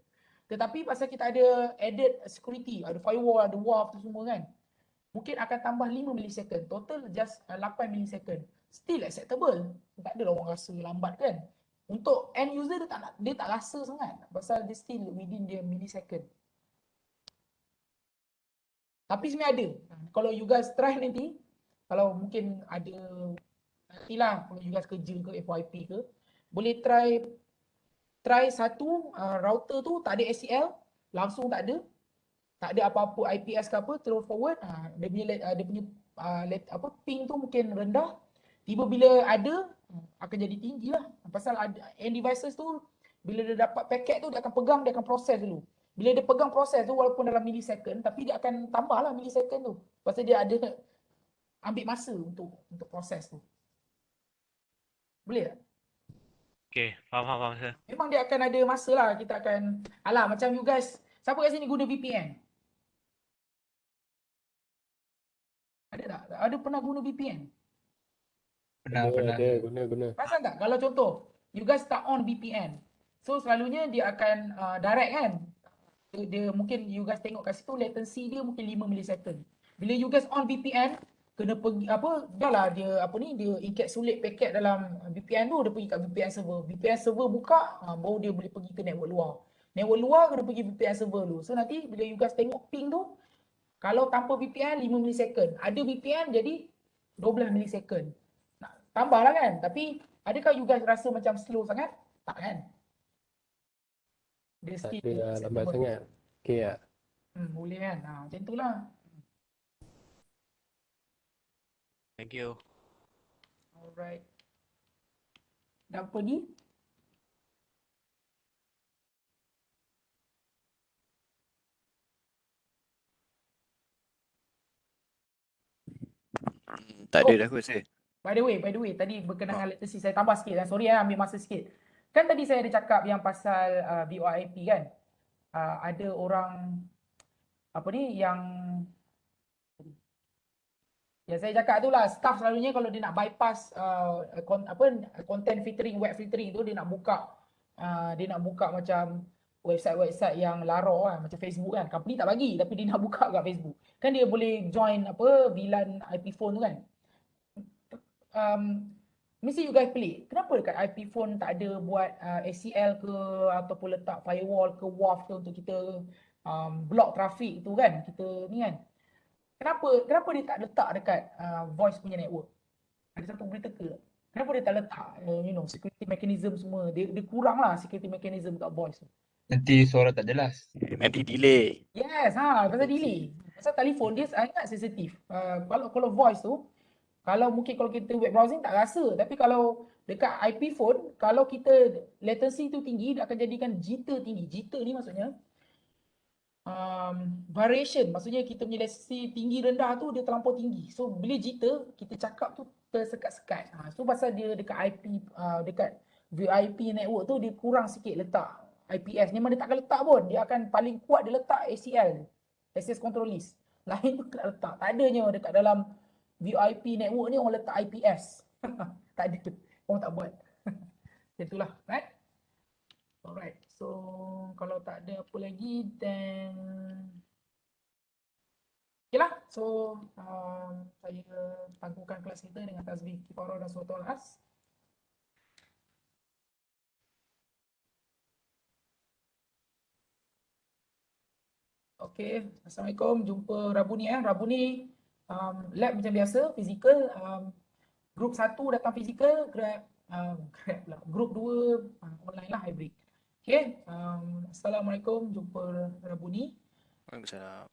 Tetapi pasal kita ada added security, ada firewall, ada WAF tu semua kan, mungkin akan tambah 5 milisecond. Total just 8 milisecond. still acceptable. Tak ada orang rasa lambat kan. Untuk end user dia tak rasa sangat pasal dia still within dia millisecond. Tapi sebenarnya ada. Kalau you guys try nanti, kalau mungkin ada nantilah kalau you guys kerja ke FYP ke, boleh try satu router tu tak ada ACL, langsung tak ada apa-apa IPS ke apa, terus forward, dia punya ping tu mungkin rendah, tiba bila ada akan jadi tinggi lah. Pasal ada end devices tu bila dia dapat paket tu dia akan pegang, dia akan proses dulu. Bila dia pegang proses tu walaupun dalam millisecond, tapi dia akan tambah lah millisecond tu. Pasal dia ada ambil masa untuk proses tu. Boleh tak? Okay, faham sir. Memang dia akan ada masa lah. Kita akan, macam you guys, siapa kat sini guna VPN? Ada tak? Ada pernah guna VPN? Pernah. Guna. Perasan tak? Kalau contoh, you guys start on VPN. So selalunya dia akan direct kan. Dia mungkin you guys tengok kat situ latency dia mungkin 5 millisecond. Bila you guys on VPN, kena pergi dia encapsulate paket dalam VPN tu, dia pergi kat VPN server. VPN server buka, baru dia boleh pergi ke network luar. Network luar kena pergi VPN server dulu. So nanti bila you guys tengok ping tu, kalau tanpa VPN 5 millisecond. Ada VPN jadi 12 millisecond. Tambahlah kan. Tapi adakah you guys rasa macam slow sangat? Tak kan? Dia Tak still ada lambat acceptable. sangat. Okay tak? Boleh kan? Macam tu lah. Thank you. Alright. Dah pergi? Tak ada dah kot saya. By the way, tadi berkenaan latency, saya tambah sikit. Sorry ambil masa sikit. Kan tadi saya ada cakap yang pasal VoIP kan. Ada orang yang saya cakap tu lah, staff selalunya kalau dia nak bypass content filtering, web filtering tu, dia nak buka macam website-website yang lara kan, macam Facebook kan. Company tak bagi tapi dia nak buka kat Facebook. Kan dia boleh join VLAN IP phone tu kan. Mesti you guys pelik. Kenapa dekat IP phone tak ada buat ACL ke ataupun letak firewall ke WAF ke untuk kita block traffic tu kan. Kita ni kan. Kenapa dia tak letak dekat voice punya network? Ada satu berita ke? Kenapa dia tak letak security mechanism semua? Dia kurang lah security mechanism kat voice tu. Nanti suara tak jelas. Nanti delay. Yes, pasal delay. Pasal telefon dia sangat sensitif. Kalau voice tu, kalau kita web browsing tak rasa, tapi kalau dekat IP phone, kalau kita latency tu tinggi, dia akan jadikan jitter tinggi. Jitter ni maksudnya variation, maksudnya kita punya latency tinggi rendah tu dia terlampau tinggi. So bila jitter, kita cakap tu tersekat-sekat. So pasal dia dekat dekat VIP network tu dia kurang sikit letak IPS. Memang dia takkan letak pun. Dia akan paling kuat dia letak ACL, Access Control List. Lain tu tak letak. Tak adanya dekat dalam VIP network ni orang letak IPS. Tak ada. Orang tak buat. Macam itulah, right? Alright. So kalau tak ada apa lagi, then okay lah. So saya tangguhkan kelas kita dengan tasbih kifarah dan surah Al-As. Okay, Assalamualaikum. Jumpa Rabu ni. Rabu ni lab macam biasa, fizikal. Group 1 datang fizikal, grab lah. Group 2 online lah, hybrid. Okay, Assalamualaikum. Jumpa Rabu ni. Waalaikumsalam.